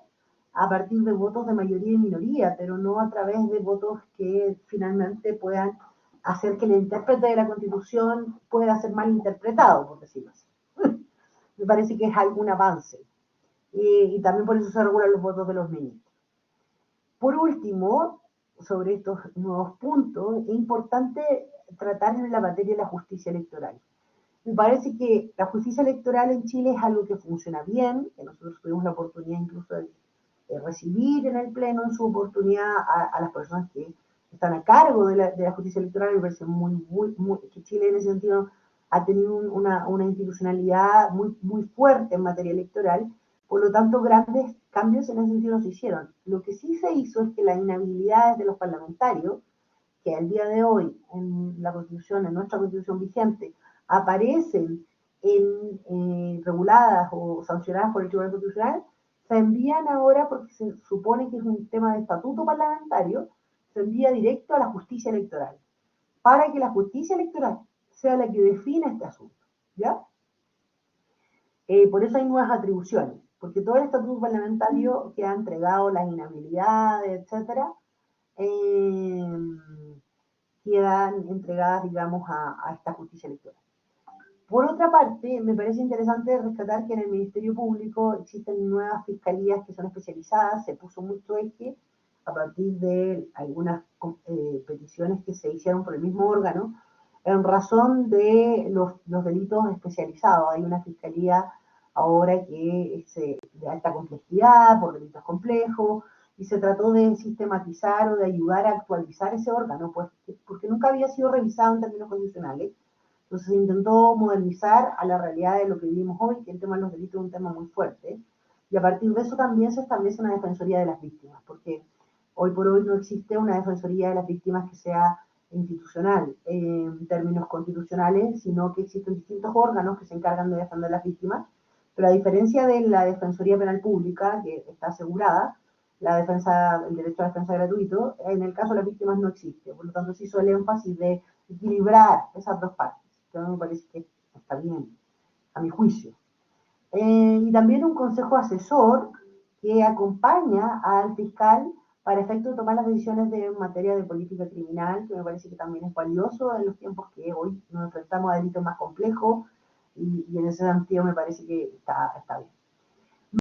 a partir de votos de mayoría y minoría, pero no a través de votos que finalmente puedan hacer que el intérprete de la Constitución pueda ser mal interpretado, por decirlo así. Me parece que es algún avance. Y también por eso se regulan los votos de los ministros. Por último, sobre estos nuevos puntos, es importante tratar en la materia de la justicia electoral. Me parece que la justicia electoral en Chile es algo que funciona bien, que nosotros tuvimos la oportunidad incluso de recibir en el Pleno en su oportunidad a las personas que están a cargo de la justicia electoral. Me parece que Chile en ese sentido ha tenido una institucionalidad muy fuerte en materia electoral. Por lo tanto, grandes cambios en ese sentido no se hicieron. Lo que sí se hizo es que las inhabilidades de los parlamentarios, que al día de hoy en la Constitución, en nuestra Constitución vigente, aparecen reguladas o sancionadas por el Tribunal Constitucional, se envían ahora, porque se supone que es un tema de estatuto parlamentario, se envía directo a la justicia electoral, para que la justicia electoral sea la que defina este asunto, ¿ya? Por eso hay nuevas atribuciones, porque todo el estatuto parlamentario que ha entregado las inhabilidades, etcétera, quedan entregadas, digamos, a esta justicia electoral. Por otra parte, me parece interesante rescatar que en el Ministerio Público existen nuevas fiscalías que son especializadas, se puso mucho eje a partir de algunas peticiones que se hicieron por el mismo órgano, en razón de los delitos especializados. Hay una fiscalía ahora que es de alta complejidad, por delitos complejos, y se trató de sistematizar o de ayudar a actualizar ese órgano, pues, porque nunca había sido revisado en términos constitucionales. Entonces se intentó modernizar a la realidad de lo que vivimos hoy, que el tema de los delitos es un tema muy fuerte, y a partir de eso también se establece una defensoría de las víctimas, porque hoy por hoy no existe una defensoría de las víctimas que sea institucional en términos constitucionales, sino que existen distintos órganos que se encargan de defender a las víctimas, pero a diferencia de la Defensoría Penal Pública, que está asegurada, el derecho a la defensa gratuito, en el caso de las víctimas no existe. Por lo tanto, se hizo el énfasis de equilibrar esas dos partes, que a mí me parece que está bien, a mi juicio. Y también un consejo asesor que acompaña al fiscal para efecto de tomar las decisiones de materia de política criminal, que me parece que también es valioso en los tiempos que hoy nos enfrentamos a delitos más complejos, y en ese sentido me parece que está bien.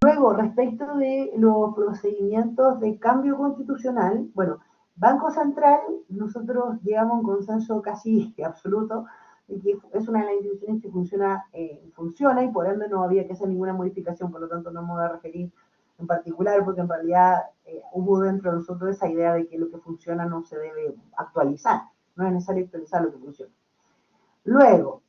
Luego, respecto de los procedimientos de cambio constitucional, bueno, Banco Central, nosotros llegamos a un consenso casi absoluto de que es una de las instituciones que funciona y por ende no había que hacer ninguna modificación, por lo tanto no me voy a referir en particular, porque en realidad hubo dentro de nosotros esa idea de que lo que funciona no se debe actualizar, no es necesario actualizar lo que funciona. Luego,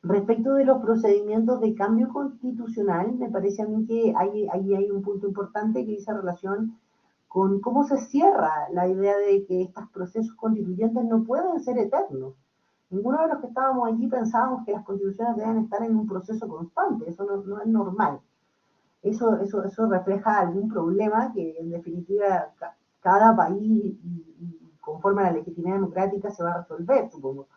respecto de los procedimientos de cambio constitucional, me parece a mí que ahí hay un punto importante que dice relación con cómo se cierra la idea de que estos procesos constituyentes no pueden ser eternos. Ninguno de los que estábamos allí pensábamos que las constituciones deben estar en un proceso constante, eso no es normal. Eso refleja algún problema que en definitiva cada país, conforme a la legitimidad democrática, se va a resolver, supongo.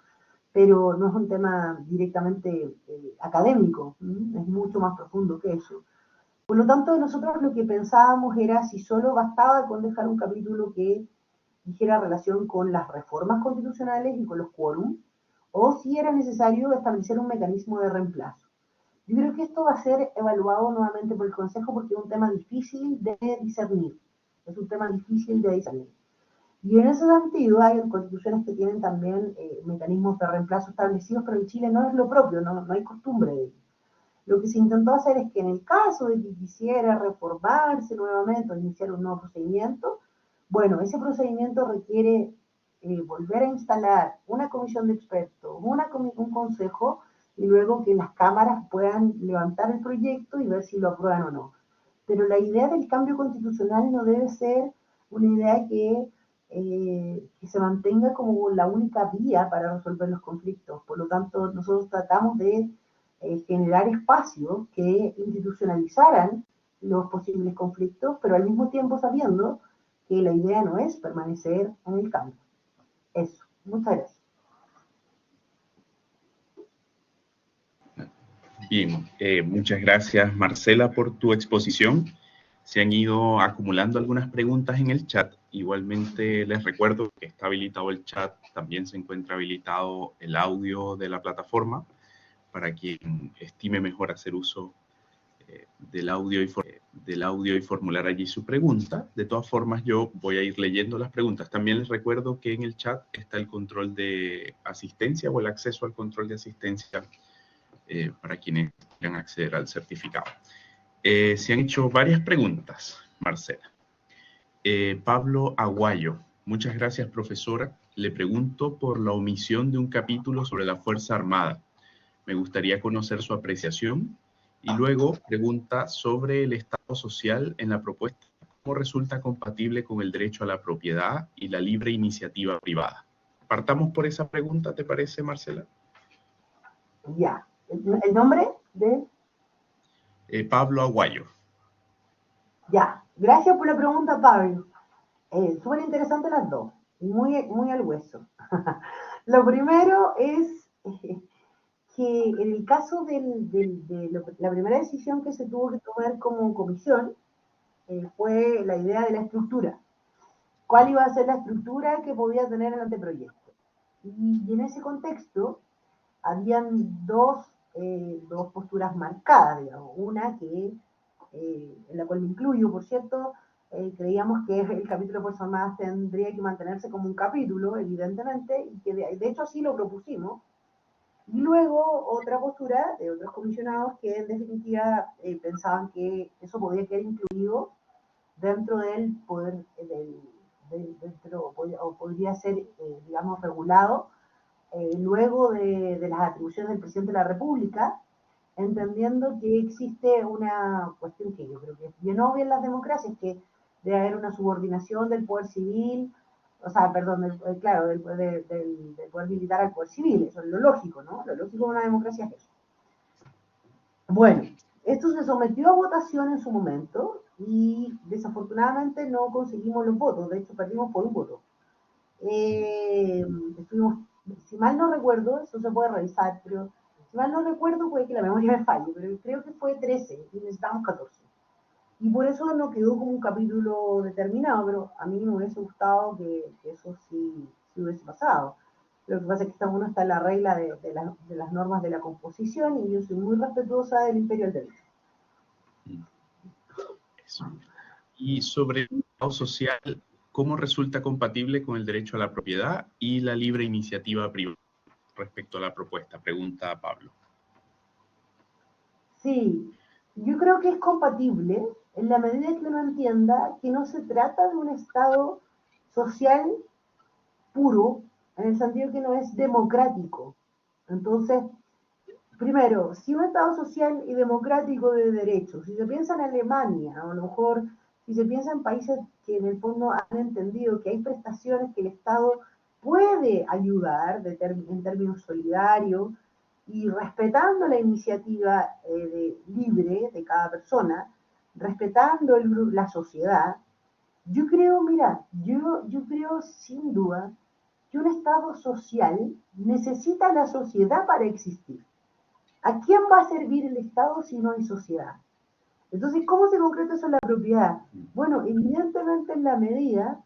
pero no es un tema directamente académico, es mucho más profundo que eso. Por lo tanto, nosotros lo que pensábamos era si solo bastaba con dejar un capítulo que dijera relación con las reformas constitucionales y con los quórum, o si era necesario establecer un mecanismo de reemplazo. Yo creo que esto va a ser evaluado nuevamente por el Consejo porque es un tema difícil de discernir. Es un tema difícil de discernir. Y en ese sentido hay constituciones que tienen también mecanismos de reemplazo establecidos, pero en Chile no es lo propio, no hay costumbre de ello. Lo que se intentó hacer es que en el caso de que quisiera reformarse nuevamente o iniciar un nuevo procedimiento, bueno, ese procedimiento requiere volver a instalar una comisión de expertos, un consejo, y luego que las cámaras puedan levantar el proyecto y ver si lo aprueban o no. Pero la idea del cambio constitucional no debe ser una idea que se mantenga como la única vía para resolver los conflictos. Por lo tanto, nosotros tratamos de generar espacios que institucionalizaran los posibles conflictos, pero al mismo tiempo sabiendo que la idea no es permanecer en el cambio. Eso. Muchas gracias. Bien, muchas gracias Marcela por tu exposición. Se han ido acumulando algunas preguntas en el chat. Igualmente les recuerdo que está habilitado el chat, también se encuentra habilitado el audio de la plataforma para quien estime mejor hacer uso del audio y formular allí su pregunta. De todas formas, yo voy a ir leyendo las preguntas. También les recuerdo que en el chat está el control de asistencia o el acceso al control de asistencia para quienes quieran acceder al certificado. Se han hecho varias preguntas, Marcela. Pablo Aguayo, muchas gracias, profesora. Le pregunto por la omisión de un capítulo sobre la Fuerza Armada. Me gustaría conocer su apreciación. Y luego pregunta sobre el Estado social en la propuesta. ¿Cómo resulta compatible con el derecho a la propiedad y la libre iniciativa privada? Partamos por esa pregunta, ¿te parece, Marcela? Ya. ¿El nombre de...? Pablo Aguayo. Ya. Gracias por la pregunta, Pablo. Súper interesantes las dos. Muy al hueso. Lo primero es que en el caso la primera decisión que se tuvo que tomar como comisión fue la idea de la estructura. ¿Cuál iba a ser la estructura que podía tener el anteproyecto? Y en ese contexto habían dos posturas marcadas, digamos. Una en la cual me incluyo, por cierto, creíamos que el capítulo de Fuerzas Armadas tendría que mantenerse como un capítulo, evidentemente, y que de hecho así lo propusimos. Y luego otra postura de otros comisionados que en definitiva pensaban que eso podía quedar incluido dentro del poder, o podría ser, digamos, regulado luego de las atribuciones del presidente de la República, entendiendo que existe una cuestión que yo creo que es bien obvia en las democracias, que debe haber una subordinación del poder civil, o sea, perdón, claro, del poder militar al poder civil, eso es lo lógico, ¿no? Lo lógico de una democracia es eso. Bueno, esto se sometió a votación en su momento y desafortunadamente no conseguimos los votos, de hecho perdimos por un voto. Estuvimos, si mal no recuerdo, eso se puede revisar, pero si mal no recuerdo puede que la memoria me falle, pero creo que fue 13 y necesitamos 14. Y por eso no quedó como un capítulo determinado, pero a mí me hubiese gustado que eso sí hubiese pasado. Lo que pasa es que uno está en la regla de las normas de la composición y yo soy muy respetuosa del imperio del derecho. Eso. Y sobre el Estado social, ¿cómo resulta compatible con el derecho a la propiedad y la libre iniciativa privada respecto a la propuesta? Pregunta Pablo. Sí, yo creo que es compatible en la medida que uno entienda que no se trata de un Estado social puro, en el sentido que no es democrático. Entonces, primero, si un Estado social y democrático de derechos, si se piensa en Alemania, o a lo mejor si se piensa en países que en el fondo han entendido que hay prestaciones que el Estado puede ayudar en términos solidarios y respetando la iniciativa libre de cada persona, respetando la sociedad, yo creo, mira, yo creo sin duda que un Estado social necesita la sociedad para existir. ¿A quién va a servir el Estado si no hay sociedad? Entonces, ¿cómo se concreta eso en la propiedad? Bueno, evidentemente en la medida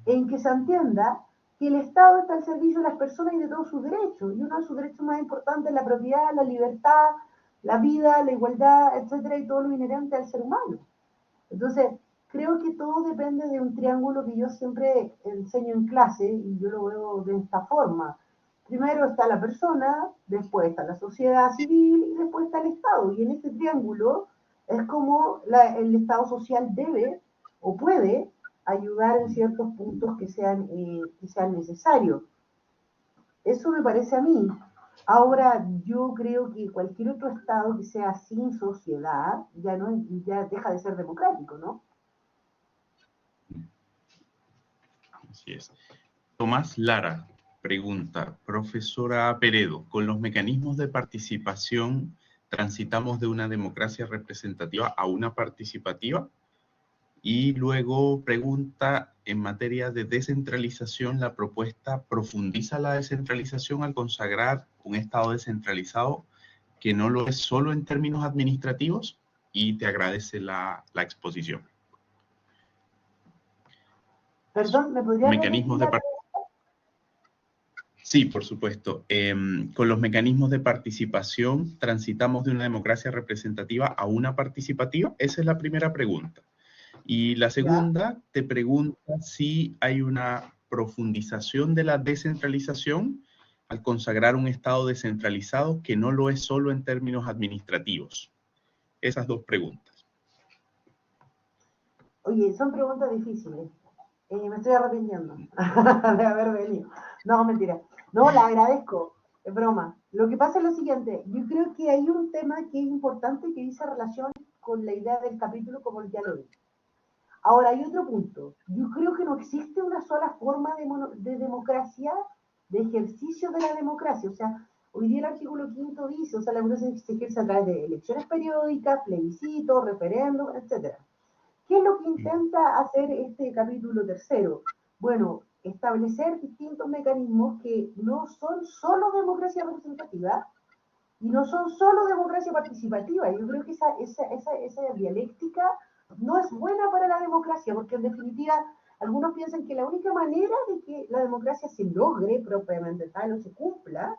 en que se entienda que el Estado está al servicio de las personas y de todos sus derechos. Y uno de sus derechos más importantes es la propiedad, la libertad, la vida, la igualdad, etcétera, y todo lo inherente al ser humano. Entonces, creo que todo depende de un triángulo que yo siempre enseño en clase y yo lo veo de esta forma. Primero está la persona, después está la sociedad civil y después está el Estado. Y en este triángulo es como el Estado social debe o puede ayudar en ciertos puntos que sean necesarios. Eso me parece a mí. Ahora, yo creo que cualquier otro Estado que sea sin sociedad ya deja de ser democrático, ¿no? Así es. Tomás Lara pregunta, profesora Peredo, ¿con los mecanismos de participación transitamos de una democracia representativa a una participativa? Y luego pregunta, en materia de descentralización, ¿la propuesta profundiza la descentralización al consagrar un Estado descentralizado que no lo es solo en términos administrativos? Y te agradece la exposición. Perdón, ¿me podrías Mecanismos de Sí, por supuesto. Con los mecanismos de participación, ¿transitamos de una democracia representativa a una participativa? Esa es la primera pregunta. Y la segunda te pregunta si hay una profundización de la descentralización al consagrar un Estado descentralizado que no lo es solo en términos administrativos. Esas dos preguntas. Oye, son preguntas difíciles. Me estoy arrepintiendo de haber venido. No, mentira. No, la agradezco. Es broma. Lo que pasa es lo siguiente. Yo creo que hay un tema que es importante que dice relación con la idea del capítulo como ya lo vi. Ahora, hay otro punto. Yo creo que no existe una sola forma de democracia, de ejercicio de la democracia. O sea, hoy día el artículo 5 dice, o sea, la democracia se ejerce a través de elecciones periódicas, plebiscitos, referéndum, etcétera. ¿Qué es lo que intenta hacer este capítulo tercero? Bueno, establecer distintos mecanismos que no son solo democracia representativa y no son solo democracia participativa. Yo creo que esa dialéctica no es buena para la democracia, porque en definitiva algunos piensan que la única manera de que la democracia se logre propiamente tal o se cumpla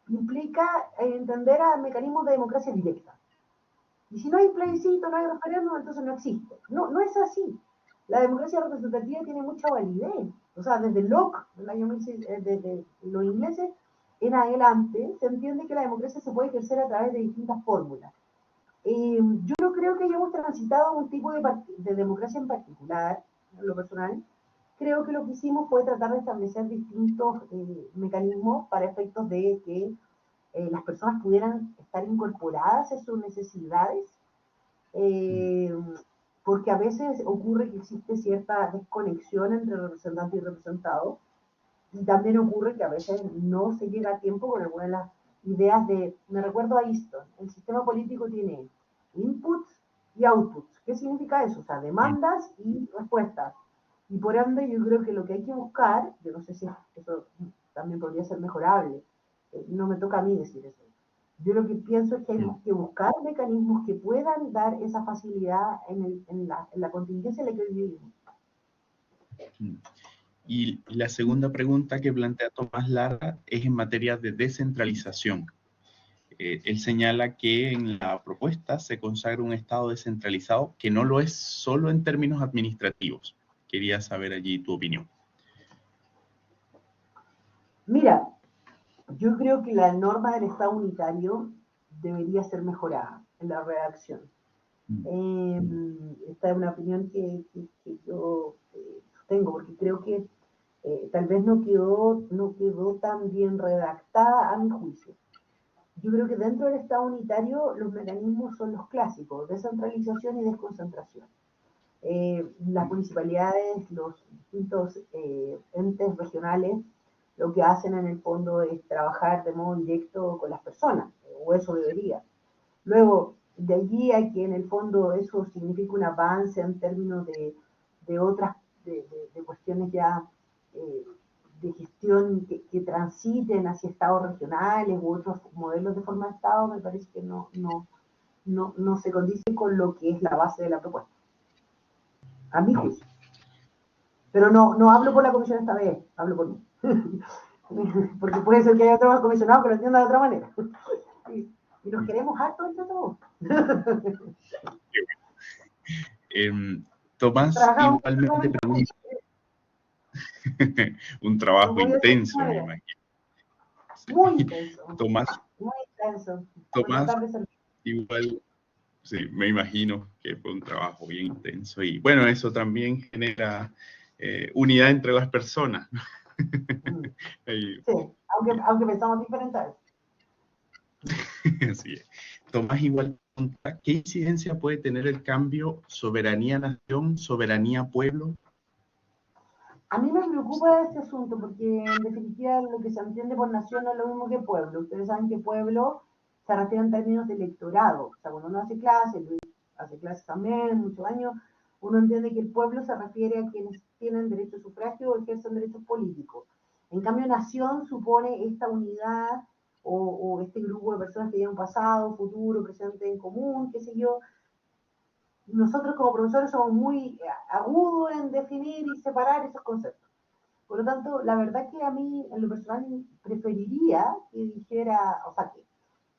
implica entender a mecanismos de democracia directa. Y si no hay plebiscito, no hay referéndum, entonces no existe. No, no es así. La democracia representativa tiene mucha validez. O sea, desde Locke, desde los ingleses en adelante, se entiende que la democracia se puede ejercer a través de distintas fórmulas. Yo no creo que hayamos transitado un tipo de democracia en particular, en lo personal. Creo que lo que hicimos fue tratar de establecer distintos mecanismos para efectos de que las personas pudieran estar incorporadas a sus necesidades, eh, porque a veces ocurre que existe cierta desconexión entre representante y representado, y también ocurre que a veces no se llega a tiempo con algunas de las ideas me recuerdo a Easton, el sistema político tiene inputs y outputs. ¿Qué significa eso? O sea, demandas y respuestas. Y por ende yo creo que lo que hay que buscar, yo no sé si eso también podría ser mejorable, no me toca a mí decir eso. Yo lo que pienso es que hay que buscar mecanismos que puedan dar esa facilidad en la contingencia en la que vivimos. Y la segunda pregunta que plantea Tomás Lara es en materia de descentralización. Él señala que en la propuesta se consagra un Estado descentralizado que no lo es solo en términos administrativos. Quería saber allí tu opinión. Mira, yo creo que la norma del Estado unitario debería ser mejorada en la redacción. Esta es una opinión que yo tengo, porque creo que tal vez no quedó tan bien redactada a mi juicio. Yo creo que dentro del Estado unitario los mecanismos son los clásicos, descentralización y desconcentración. Las municipalidades, los distintos entes regionales, lo que hacen en el fondo es trabajar de modo directo con las personas, o eso debería. Luego, de allí a que en el fondo eso significa un avance en términos de de cuestiones ya de gestión que transiten hacia estados regionales u otros modelos de forma de Estado, me parece que no se condice con lo que es la base de la propuesta, a mi juicio. Pero no hablo por la comisión esta vez, hablo por mí. Porque puede ser que haya otros comisionados que lo entiendan de otra manera. Y nos queremos harto entre todos. Tomás igualmente pregunta. Un trabajo intenso, me imagino. Muy intenso. Tomás, muy intenso. Tomás igual, sí, me imagino que fue un trabajo bien intenso. Y bueno, eso también genera unidad entre las personas. Sí, aunque pensamos diferentes. Así es. Tomás igual pregunta, ¿qué incidencia puede tener el cambio soberanía-nación, soberanía-pueblo? A mí me preocupa este asunto porque en definitiva lo que se entiende por nación no es lo mismo que pueblo. Ustedes saben que pueblo se refiere en términos de electorado. O sea, cuando uno hace clases también, muchos años, uno entiende que el pueblo se refiere a quienes tienen derecho a sufragio o ejercen derechos políticos. En cambio, nación supone esta unidad o este grupo de personas que llevan pasado, futuro, presente en común, qué sé yo. Nosotros como profesores somos muy agudos en definir y separar esos conceptos. Por lo tanto, la verdad que a mí, en lo personal, preferiría que dijera, o sea,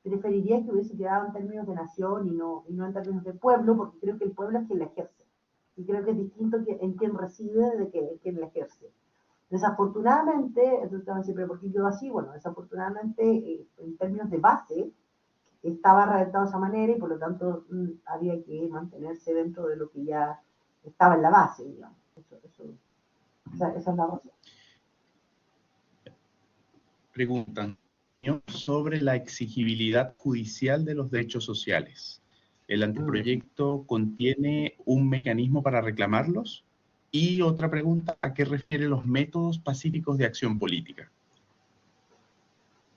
que preferiría que hubiese quedado en términos de nación y no en términos de pueblo, porque creo que el pueblo es quien la ejerce. Y creo que es distinto en quien reside de que quien la ejerce. Desafortunadamente, entonces siempre, ¿por qué quedó así? Bueno, desafortunadamente, en términos de base, estaba redactado de esa manera y por lo tanto había que mantenerse dentro de lo que ya estaba en la base, digamos. Esa es la razón. Preguntan sobre la exigibilidad judicial de los derechos sociales. ¿El anteproyecto contiene un mecanismo para reclamarlos? Y otra pregunta, ¿a qué refiere los métodos pacíficos de acción política?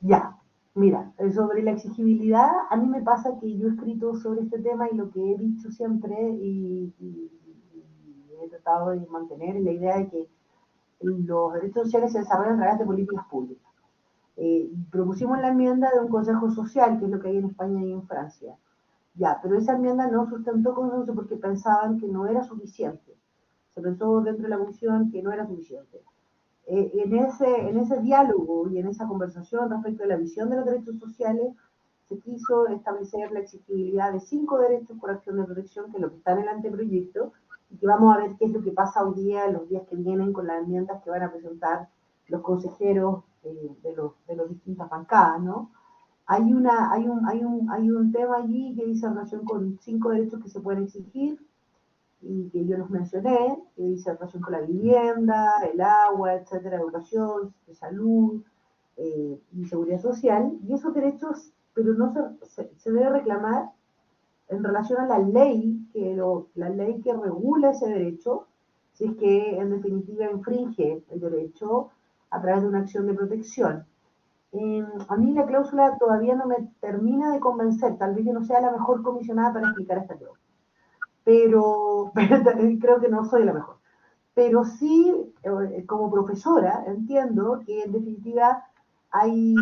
Ya, mira, sobre la exigibilidad, a mí me pasa que yo he escrito sobre este tema y lo que he dicho siempre y he tratado de mantener la idea de que los derechos sociales se desarrollan a través de políticas públicas. Propusimos la enmienda de un consejo social, que es lo que hay en España y en Francia. Ya, pero esa enmienda no sustentó consenso porque pensaban que no era suficiente. Se pensó dentro de la comisión que no era suficiente. En ese diálogo y en esa conversación respecto a la visión de los derechos sociales, se quiso establecer la exigibilidad de 5 derechos por acción de protección, que es lo que está en el anteproyecto, y que vamos a ver qué es lo que pasa hoy día, en los días que vienen, con las enmiendas que van a presentar los consejeros de los distintas bancadas, ¿no? Hay un tema allí que dice en relación con 5 derechos que se pueden exigir, y que yo los mencioné, que dice relación con la vivienda, el agua, etcétera, educación, salud y seguridad social, y esos derechos, pero no se debe reclamar en relación a la ley que regula ese derecho, si es que en definitiva infringe el derecho a través de una acción de protección. A mí la cláusula todavía no me termina de convencer, tal vez yo no sea la mejor comisionada para explicar esta cláusula. Pero creo que no soy la mejor. Pero sí, como profesora, entiendo que en definitiva hay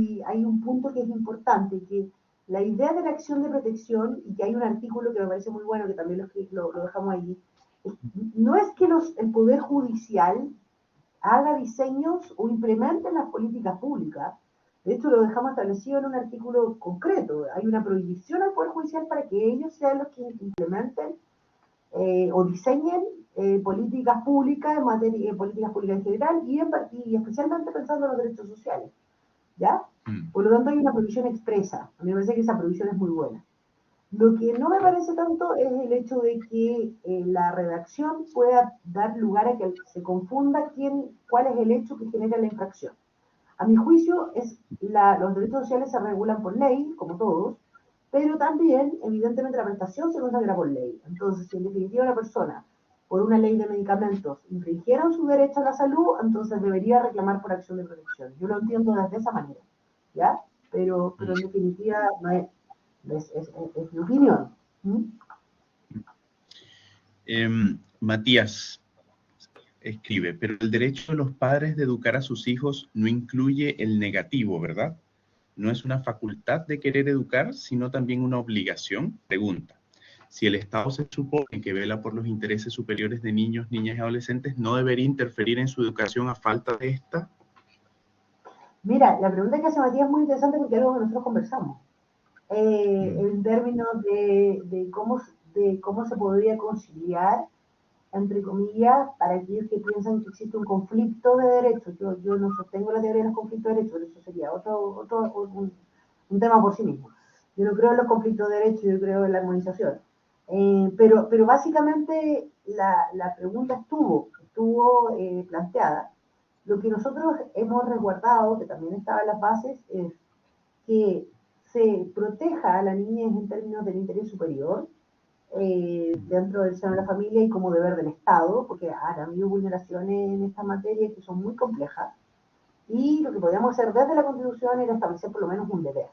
un punto que es importante, que la idea de la acción de protección, y que hay un artículo que me parece muy bueno, que también lo dejamos allí, no es que el Poder Judicial haga diseños o implemente las políticas públicas. De hecho, lo dejamos establecido en un artículo concreto. Hay una prohibición al Poder Judicial para que ellos sean los que implementen o diseñen políticas públicas en materia, políticas públicas en general y especialmente pensando en los derechos sociales, ¿ya? Por lo tanto hay una prohibición expresa. A mí me parece que esa prohibición es muy buena. Lo que no me parece tanto es el hecho de que la redacción pueda dar lugar a que se confunda cuál es el hecho que genera la infracción. A mi juicio, los derechos sociales se regulan por ley, como todos, pero también, evidentemente, la prestación se consagra por ley. Entonces, si en definitiva una persona, por una ley de medicamentos, infringieron su derecho a la salud, entonces debería reclamar por acción de protección. Yo lo entiendo desde esa manera, ¿ya? Pero en definitiva, no es mi opinión. Matías, escribe, pero el derecho de los padres de educar a sus hijos no incluye el negativo, ¿verdad? No es una facultad de querer educar, sino también una obligación. Pregunta. Si el Estado se supone que vela por los intereses superiores de niños, niñas y adolescentes, ¿no debería interferir en su educación a falta de esta? Mira, la pregunta que hace Matías es muy interesante porque es algo que nosotros conversamos. En términos de cómo se podría conciliar, entre comillas, para aquellos que piensan que existe un conflicto de derechos. Yo no sostengo la teoría de los conflictos de derechos, eso sería un tema por sí mismo. Yo no creo en los conflictos de derechos, yo creo en la armonización. Pero básicamente la pregunta estuvo planteada. Lo que nosotros hemos resguardado, que también estaba en las bases, es que se proteja a la niñez en términos del interés superior dentro del seno de la familia y como deber del Estado, porque han habido vulneraciones en esta materia que son muy complejas, y lo que podríamos hacer desde la Constitución era establecer por lo menos un deber,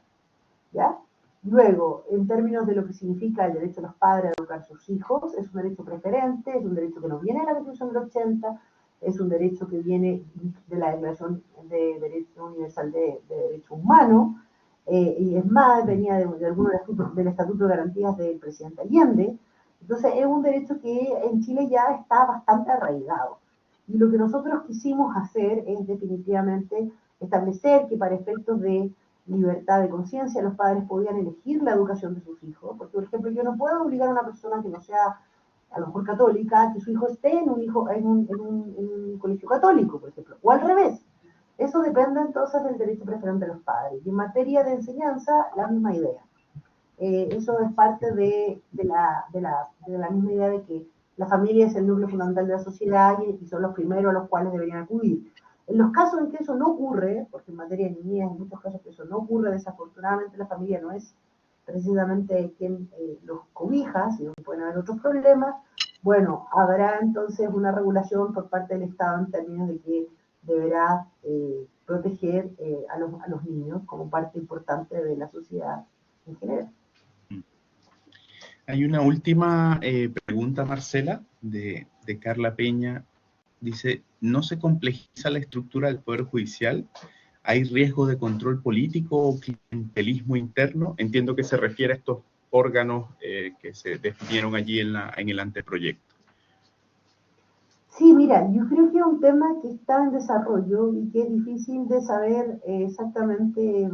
¿ya? Luego, en términos de lo que significa el derecho de los padres a educar a sus hijos, es un derecho preferente, es un derecho que no viene de la Constitución del 80, es un derecho que viene de la Declaración de Derecho Universal de Derechos Humanos, y es más, venía de algunos del Estatuto de Garantías del presidente Allende. Entonces, es un derecho que en Chile ya está bastante arraigado. Y lo que nosotros quisimos hacer es definitivamente establecer que para efectos de libertad de conciencia, los padres podían elegir la educación de sus hijos, porque por ejemplo yo no puedo obligar a una persona que no sea a lo mejor católica, que su hijo esté en un colegio católico, por ejemplo, o al revés. Eso depende entonces del derecho preferente de los padres. Y en materia de enseñanza, la misma idea. Eso es parte de la misma idea de que la familia es el núcleo fundamental de la sociedad y son los primeros a los cuales deberían acudir. En los casos en que eso no ocurre, porque en materia de niñez, en muchos casos que eso no ocurre, desafortunadamente la familia no es precisamente quien los cobija, sino que pueden haber otros problemas, bueno, habrá entonces una regulación por parte del Estado en términos de que deberá proteger a los niños como parte importante de la sociedad en general. Hay una última pregunta, Marcela, de Carla Peña. Dice, ¿no se complejiza la estructura del Poder Judicial? ¿Hay riesgo de control político o clientelismo interno? Entiendo que se refiere a estos órganos que se definieron allí en el anteproyecto. Sí, mira, yo creo que es un tema que está en desarrollo y que es difícil de saber exactamente.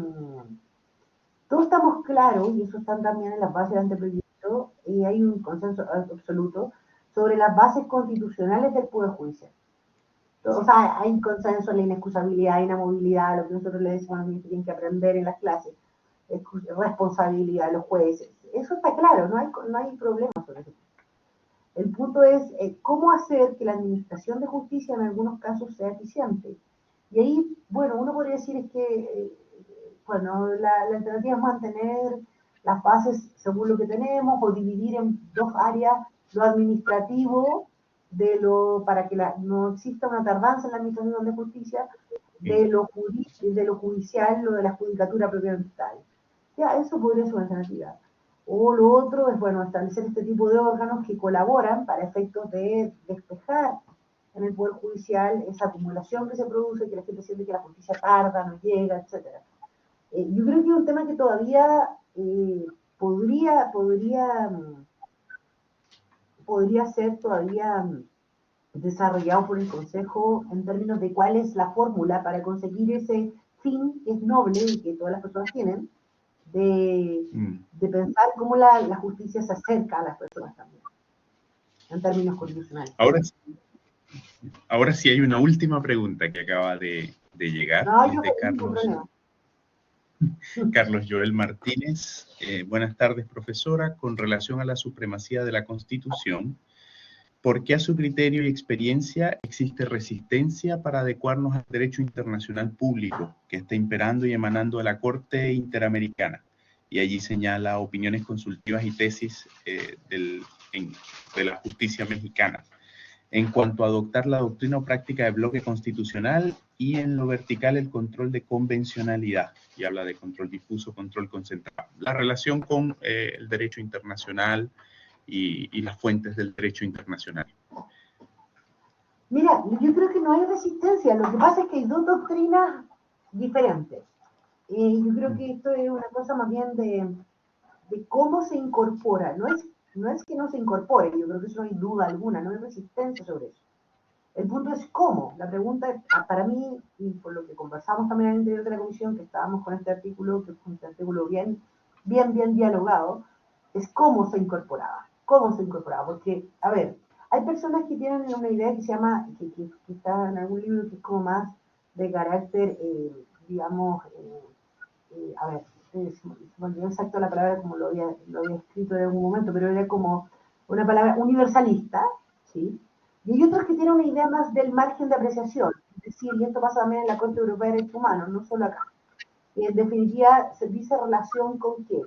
Todos estamos claros, y eso está también en las bases del anteproyecto, y hay un consenso absoluto sobre las bases constitucionales del Poder Judicial. O sea, hay consenso en la inexcusabilidad, inamovilidad, lo que nosotros le decimos a los niños que tienen que aprender en las clases, responsabilidad de los jueces. Eso está claro, no hay problema sobre eso. El punto es cómo hacer que la administración de justicia en algunos casos sea eficiente. Y ahí, bueno, uno podría decir es que, bueno, la alternativa es mantener las bases según lo que tenemos o dividir en dos áreas lo administrativo para que no exista una tardanza en la administración de justicia, de lo judicial, lo de la judicatura propiamente tal. Ya, eso podría ser una alternativa. O lo otro es, bueno, establecer este tipo de órganos que colaboran para efectos de despejar en el Poder Judicial esa acumulación que se produce, que la gente siente que la justicia tarda, no llega, etc. Yo creo que es un tema que todavía podría ser todavía desarrollado por el Consejo en términos de cuál es la fórmula para conseguir ese fin que es noble y que todas las personas tienen, de pensar cómo la justicia se acerca a las personas también, en términos constitucionales. Ahora sí hay una última pregunta que acaba de llegar. No, Es de Carlos Joel Martínez. Buenas tardes, profesora. Con relación a la supremacía de la Constitución, ¿por qué a su criterio y experiencia existe resistencia para adecuarnos al derecho internacional público que está imperando y emanando de la Corte Interamericana? Y allí señala opiniones consultivas y tesis de la justicia mexicana en cuanto a adoptar la doctrina o práctica de bloque constitucional y en lo vertical el control de convencionalidad. Y habla de control difuso, control concentrado. La relación con el derecho internacional y las fuentes del derecho internacional. Mira, yo creo que no hay resistencia, lo que pasa es que hay dos doctrinas diferentes. Yo creo que esto es una cosa más bien de cómo se incorpora, no es que no se incorpore, yo creo que eso no hay duda alguna, no hay resistencia sobre eso. El punto es cómo. La pregunta, para mí, y por lo que conversamos también al interior de la comisión, que estábamos con este artículo, que fue un artículo bien dialogado, es cómo se incorporaba. Cómo se incorporaba. Porque, a ver, hay personas que tienen una idea que se llama, que está en algún libro que es como más de carácter, digamos, a ver, se me olvidó exacto la palabra como lo había escrito en algún momento, pero era como una palabra universalista, ¿sí? Y hay otros que tienen una idea más del margen de apreciación, es decir, y esto pasa también en la Corte Europea de Derechos Humanos, no solo acá. Y en definitiva, se dice relación con qué.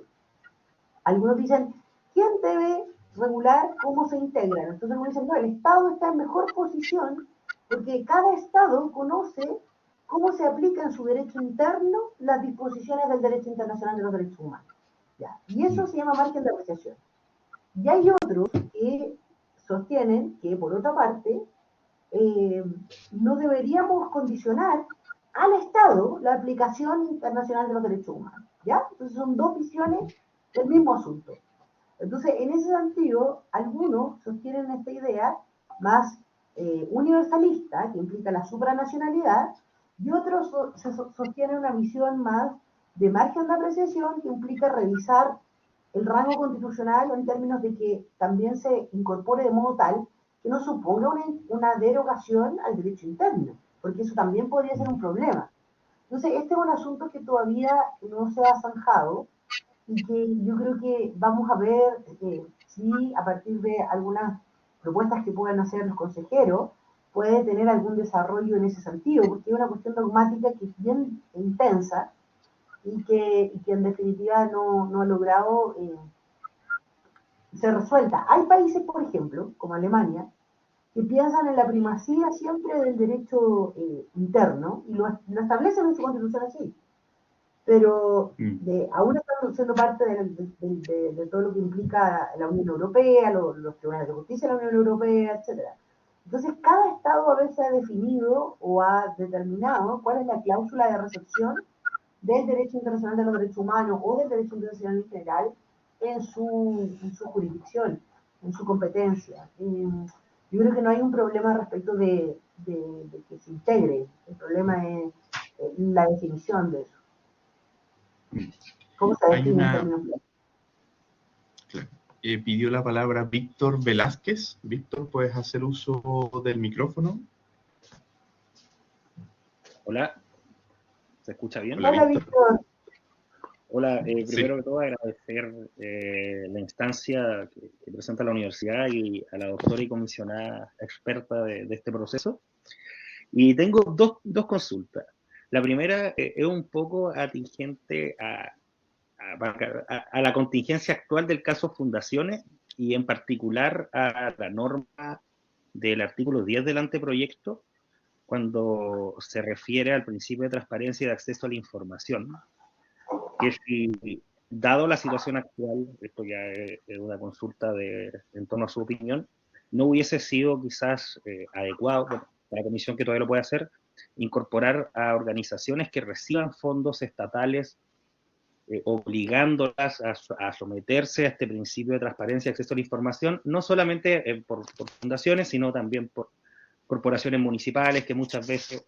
Algunos dicen, ¿quién debe regular cómo se integran? Entonces algunos dicen, no, el Estado está en mejor posición porque cada Estado conoce cómo se aplica en su derecho interno las disposiciones del derecho internacional de los derechos humanos. ¿Ya? Y eso se llama margen de apreciación. Y hay otros que sostienen que, por otra parte, eh, no deberíamos condicionar al Estado la aplicación internacional de los derechos humanos. ¿Ya? Entonces son dos visiones del mismo asunto. Entonces, en ese sentido, algunos sostienen esta idea más universalista, que implica la supranacionalidad, y otros sostienen una visión más de margen de apreciación, que implica revisar el rango constitucional en términos de que también se incorpore de modo tal que no suponga una derogación al derecho interno, porque eso también podría ser un problema. Entonces, este es un asunto que todavía no se ha zanjado, y que yo creo que vamos a ver si a partir de algunas propuestas que puedan hacer los consejeros puede tener algún desarrollo en ese sentido, porque es una cuestión dogmática que es bien intensa y que en definitiva no ha logrado ser resuelta. Hay países, por ejemplo, como Alemania, que piensan en la primacía siempre del derecho interno y lo establecen en su constitución así, pero aún estando siendo parte de todo lo que implica la Unión Europea, los tribunales de justicia de la Unión Europea, etcétera. Entonces, cada Estado a veces ha definido o ha determinado cuál es la cláusula de recepción del derecho internacional de los derechos humanos o del derecho internacional en general en su jurisdicción, en su competencia. Yo creo que no hay un problema respecto de que se integre, el problema es la definición de eso. ¿Cómo se Hay define en una... términos? Claro. Pidió la palabra Víctor Velázquez. Víctor, ¿puedes hacer uso del micrófono? Hola, ¿se escucha bien? Hola, Hola, Víctor. Víctor. Hola, Sí. primero que todo agradecer la instancia que presenta la universidad y a la doctora y comisionada experta de este proceso. Y tengo dos consultas. La primera es un poco atingente a la contingencia actual del caso Fundaciones y en particular a la norma del artículo 10 del anteproyecto cuando se refiere al principio de transparencia y de acceso a la información, que si, dado la situación actual, esto ya es una consulta en torno a su opinión, no hubiese sido quizás adecuado, bueno, la comisión que todavía lo puede hacer, incorporar a organizaciones que reciban fondos estatales obligándolas a someterse a este principio de transparencia y acceso a la información, no solamente por fundaciones, sino también por corporaciones municipales que muchas veces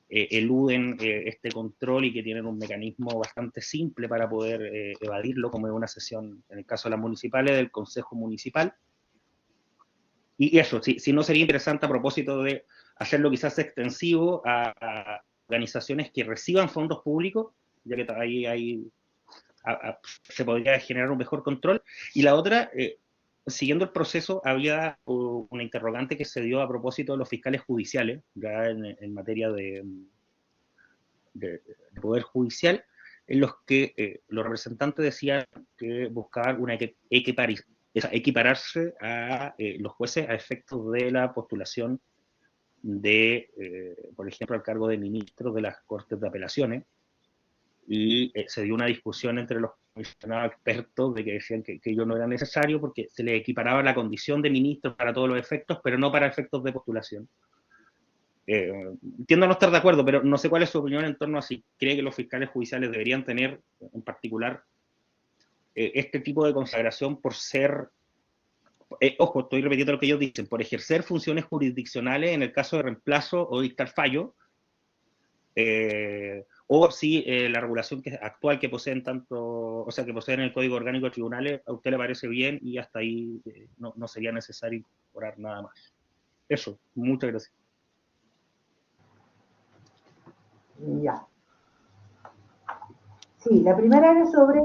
eluden este control y que tienen un mecanismo bastante simple para poder evadirlo, como es una sesión, en el caso de las municipales, del Consejo Municipal. Y eso, si no sería interesante a propósito de hacerlo quizás extensivo a organizaciones que reciban fondos públicos, ya que ahí se podría generar un mejor control. Y la otra, siguiendo el proceso, había una interrogante que se dio a propósito de los fiscales judiciales, ya en materia de poder judicial, en los que los representantes decían que buscaban equipararse a los jueces a efectos de la postulación de, por ejemplo, al cargo de ministros de las Cortes de Apelaciones, y se dio una discusión entre los comisionados expertos de que decían que yo no era necesario porque se le equiparaba la condición de ministro para todos los efectos, pero no para efectos de postulación. Tiendo a no estar de acuerdo, pero no sé cuál es su opinión en torno a si cree que los fiscales judiciales deberían tener, en particular, este tipo de consagración por ser, ojo, estoy repitiendo lo que ellos dicen, por ejercer funciones jurisdiccionales en el caso de reemplazo o dictar fallo, o si la regulación actual que poseen tanto, o sea, que poseen el Código Orgánico de Tribunales, a usted le parece bien y hasta ahí no sería necesario incorporar nada más. Eso, muchas gracias. Ya. Sí, la primera era sobre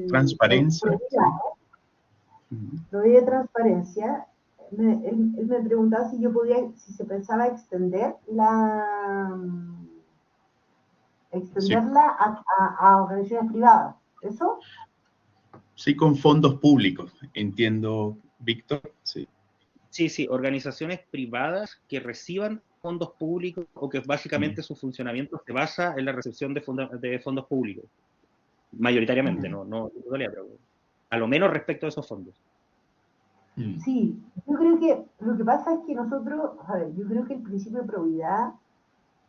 transparencia. Probidad de transparencia. Él me preguntaba si yo podía, si se pensaba extenderla a organizaciones privadas. ¿Eso? Sí, con fondos públicos, entiendo, Víctor. Sí. Sí, organizaciones privadas que reciban fondos públicos o que básicamente su funcionamiento se basa en la recepción de fondos públicos, mayoritariamente, no pero a lo menos respecto a esos fondos. Sí, yo creo que lo que pasa es que nosotros, a ver, yo creo que el principio de probidad,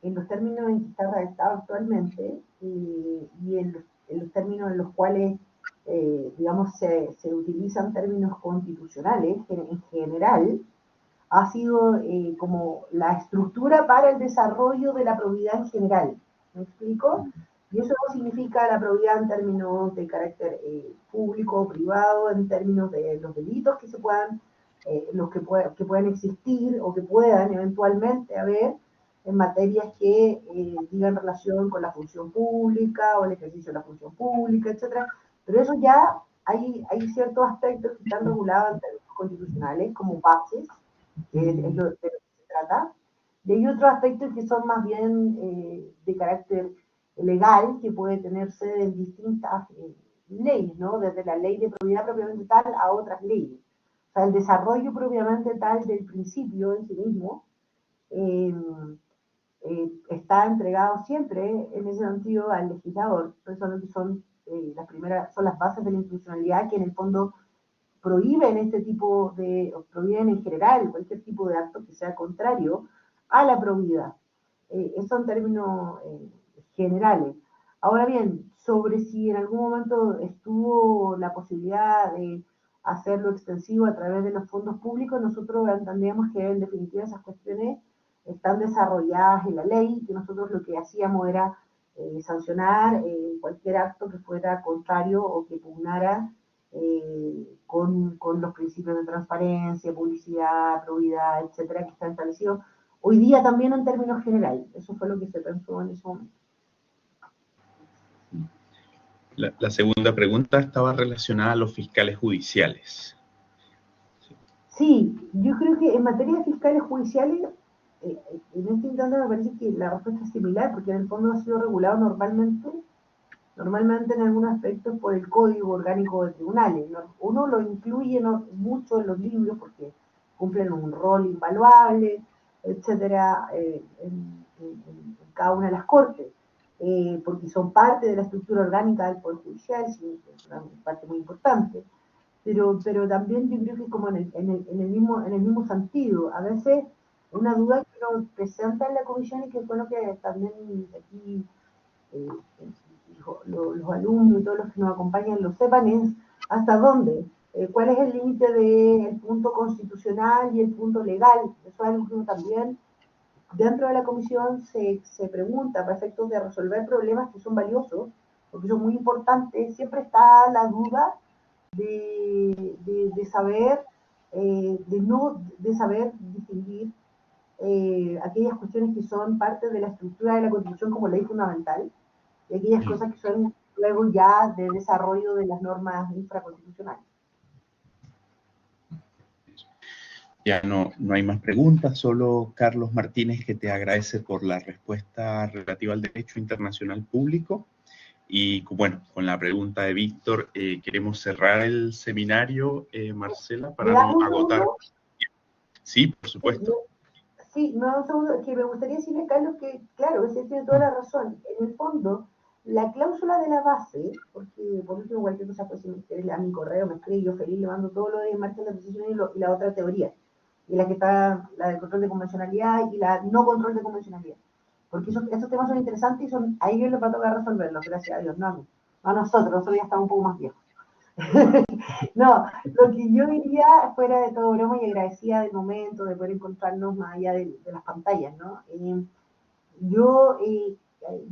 en los términos en que está redactado actualmente y en los términos en los cuales, digamos, se utilizan términos constitucionales en general, ha sido como la estructura para el desarrollo de la probidad en general. ¿Me explico? Y eso no significa la probidad en términos de carácter público o privado, en términos de los delitos que se puedan, que puedan existir o que puedan eventualmente haber en materias que digan relación con la función pública o el ejercicio de la función pública, etc. Pero eso ya hay ciertos aspectos que están regulados en términos constitucionales como bases, que es de lo que se trata. Y hay otros aspectos que son más bien de carácter legal, que puede tenerse en distintas leyes, ¿no? Desde la ley de probidad propiamente tal a otras leyes. O sea, el desarrollo propiamente tal del principio en sí mismo está entregado siempre en ese sentido al legislador. Precisamente son son las bases de la institucionalidad que en el fondo prohíben prohíben en general cualquier tipo de acto que sea contrario a la probidad. Eso en términos generales. Ahora bien, sobre si en algún momento estuvo la posibilidad de hacerlo extensivo a través de los fondos públicos, nosotros entendíamos que en definitiva esas cuestiones están desarrolladas en la ley, que nosotros lo que hacíamos era sancionar cualquier acto que fuera contrario o que pugnara con los principios de transparencia, publicidad, probidad, etcétera, que están establecidos hoy día también en términos generales. Eso fue lo que se pensó en ese momento. La segunda pregunta estaba relacionada a los fiscales judiciales. Sí, yo creo que en materia de fiscales judiciales, en este instante me parece que la respuesta es similar, porque en el fondo ha sido regulado normalmente en algunos aspectos por el Código Orgánico de Tribunales. Uno lo incluye mucho en los libros porque cumplen un rol invaluable, etcétera, en cada una de las cortes, porque son parte de la estructura orgánica del Poder Judicial, sí, es una parte muy importante. Pero también yo creo que como en el mismo sentido, a veces una duda que nos presenta en la comisión y que es bueno que también aquí los alumnos y todos los que nos acompañan lo sepan es hasta dónde, cuál es el límite del punto constitucional y el punto legal. Eso es algo que uno también dentro de la comisión se pregunta para efectos de resolver problemas que son valiosos, porque son muy importantes. Siempre está la duda de saber, de saber distinguir aquellas cuestiones que son parte de la estructura de la Constitución como ley fundamental y aquellas cosas que son luego ya de desarrollo de las normas infraconstitucionales. Ya no hay más preguntas, solo Carlos Martínez, que te agradece por la respuesta relativa al derecho internacional público. Y bueno, con la pregunta de Víctor, queremos cerrar el seminario, Marcela, para no agotar. Sí, por supuesto. Sí, no, un segundo, que me gustaría decirle, Carlos, que claro, ese tiene toda la razón. En el fondo, la cláusula de la base, porque por último cualquier cosa, pues si me quiere a mi correo, me escribe, yo feliz le mando todo lo de margen de apreciación y la otra teoría, y la que está, la de control de convencionalidad y la no control de convencionalidad. Porque esos temas son interesantes y son, a ellos les va a tocar resolverlos, gracias a Dios, no a mí. No a nosotros ya estamos un poco más viejos. No, lo que yo diría, fuera de todo broma y agradecida del momento, de poder encontrarnos más allá de las pantallas, ¿no? Yo, eh,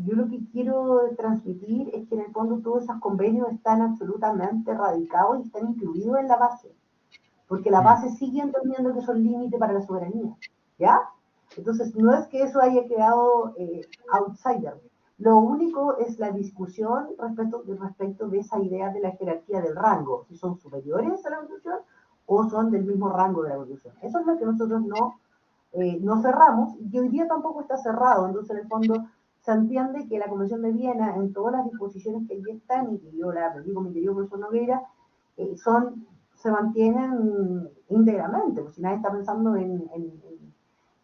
yo lo que quiero transmitir es que en el fondo todos esos convenios están absolutamente radicados y están incluidos en la base, porque la base sigue entendiendo que son límites para la soberanía, ¿ya? Entonces, no es que eso haya quedado outsider. Lo único es la discusión respecto de esa idea de la jerarquía del rango, si son superiores a la Constitución o son del mismo rango de la Constitución. Eso es lo que nosotros no cerramos, y hoy día tampoco está cerrado. Entonces, en el fondo, se entiende que la Convención de Viena, en todas las disposiciones que allí están, y que yo la aprendí con mi querido profesor Nogueira, se mantienen íntegramente, pues si nadie está pensando en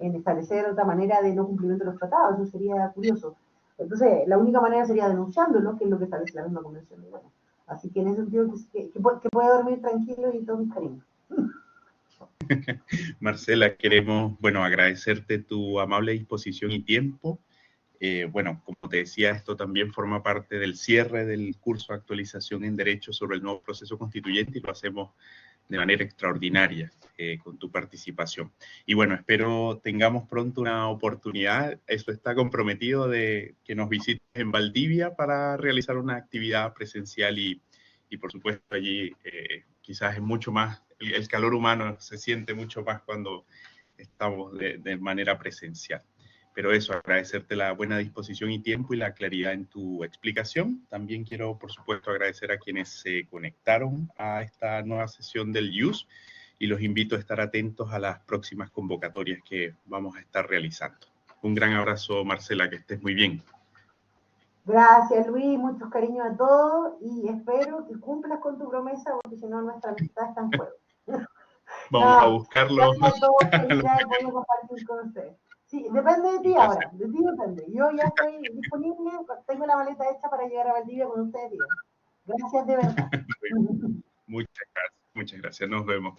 establecer otra manera de no cumplimiento de los tratados, eso sería curioso. Entonces, la única manera sería denunciándolo, que es lo que establece la misma Convención de Viena. Así que en ese sentido, que puede dormir tranquilo y todo mis cariños. Marcela, queremos, bueno, agradecerte tu amable disposición y tiempo. Bueno, como te decía, esto también forma parte del cierre del curso de actualización en Derecho sobre el nuevo proceso constituyente y lo hacemos de manera extraordinaria con tu participación. Y bueno, espero tengamos pronto una oportunidad, eso está comprometido, de que nos visites en Valdivia para realizar una actividad presencial y por supuesto allí quizás es mucho más, el calor humano se siente mucho más cuando estamos de manera presencial. Pero eso, agradecerte la buena disposición y tiempo y la claridad en tu explicación. También quiero, por supuesto, agradecer a quienes se conectaron a esta nueva sesión del IUS y los invito a estar atentos a las próximas convocatorias que vamos a estar realizando. Un gran abrazo, Marcela, que estés muy bien. Gracias, Luis, muchos cariños a todos y espero que cumplas con tu promesa, porque si no, nuestra amistad está en juego. Vamos a No, buscarlo. gracias a todos, felicidades, voy a compartir con ustedes. Sí, depende de ti ahora, de ti depende. Yo ya estoy disponible, tengo la maleta hecha para llegar a Valdivia cuando ustedes digan. Gracias de verdad. Muchas gracias, nos vemos.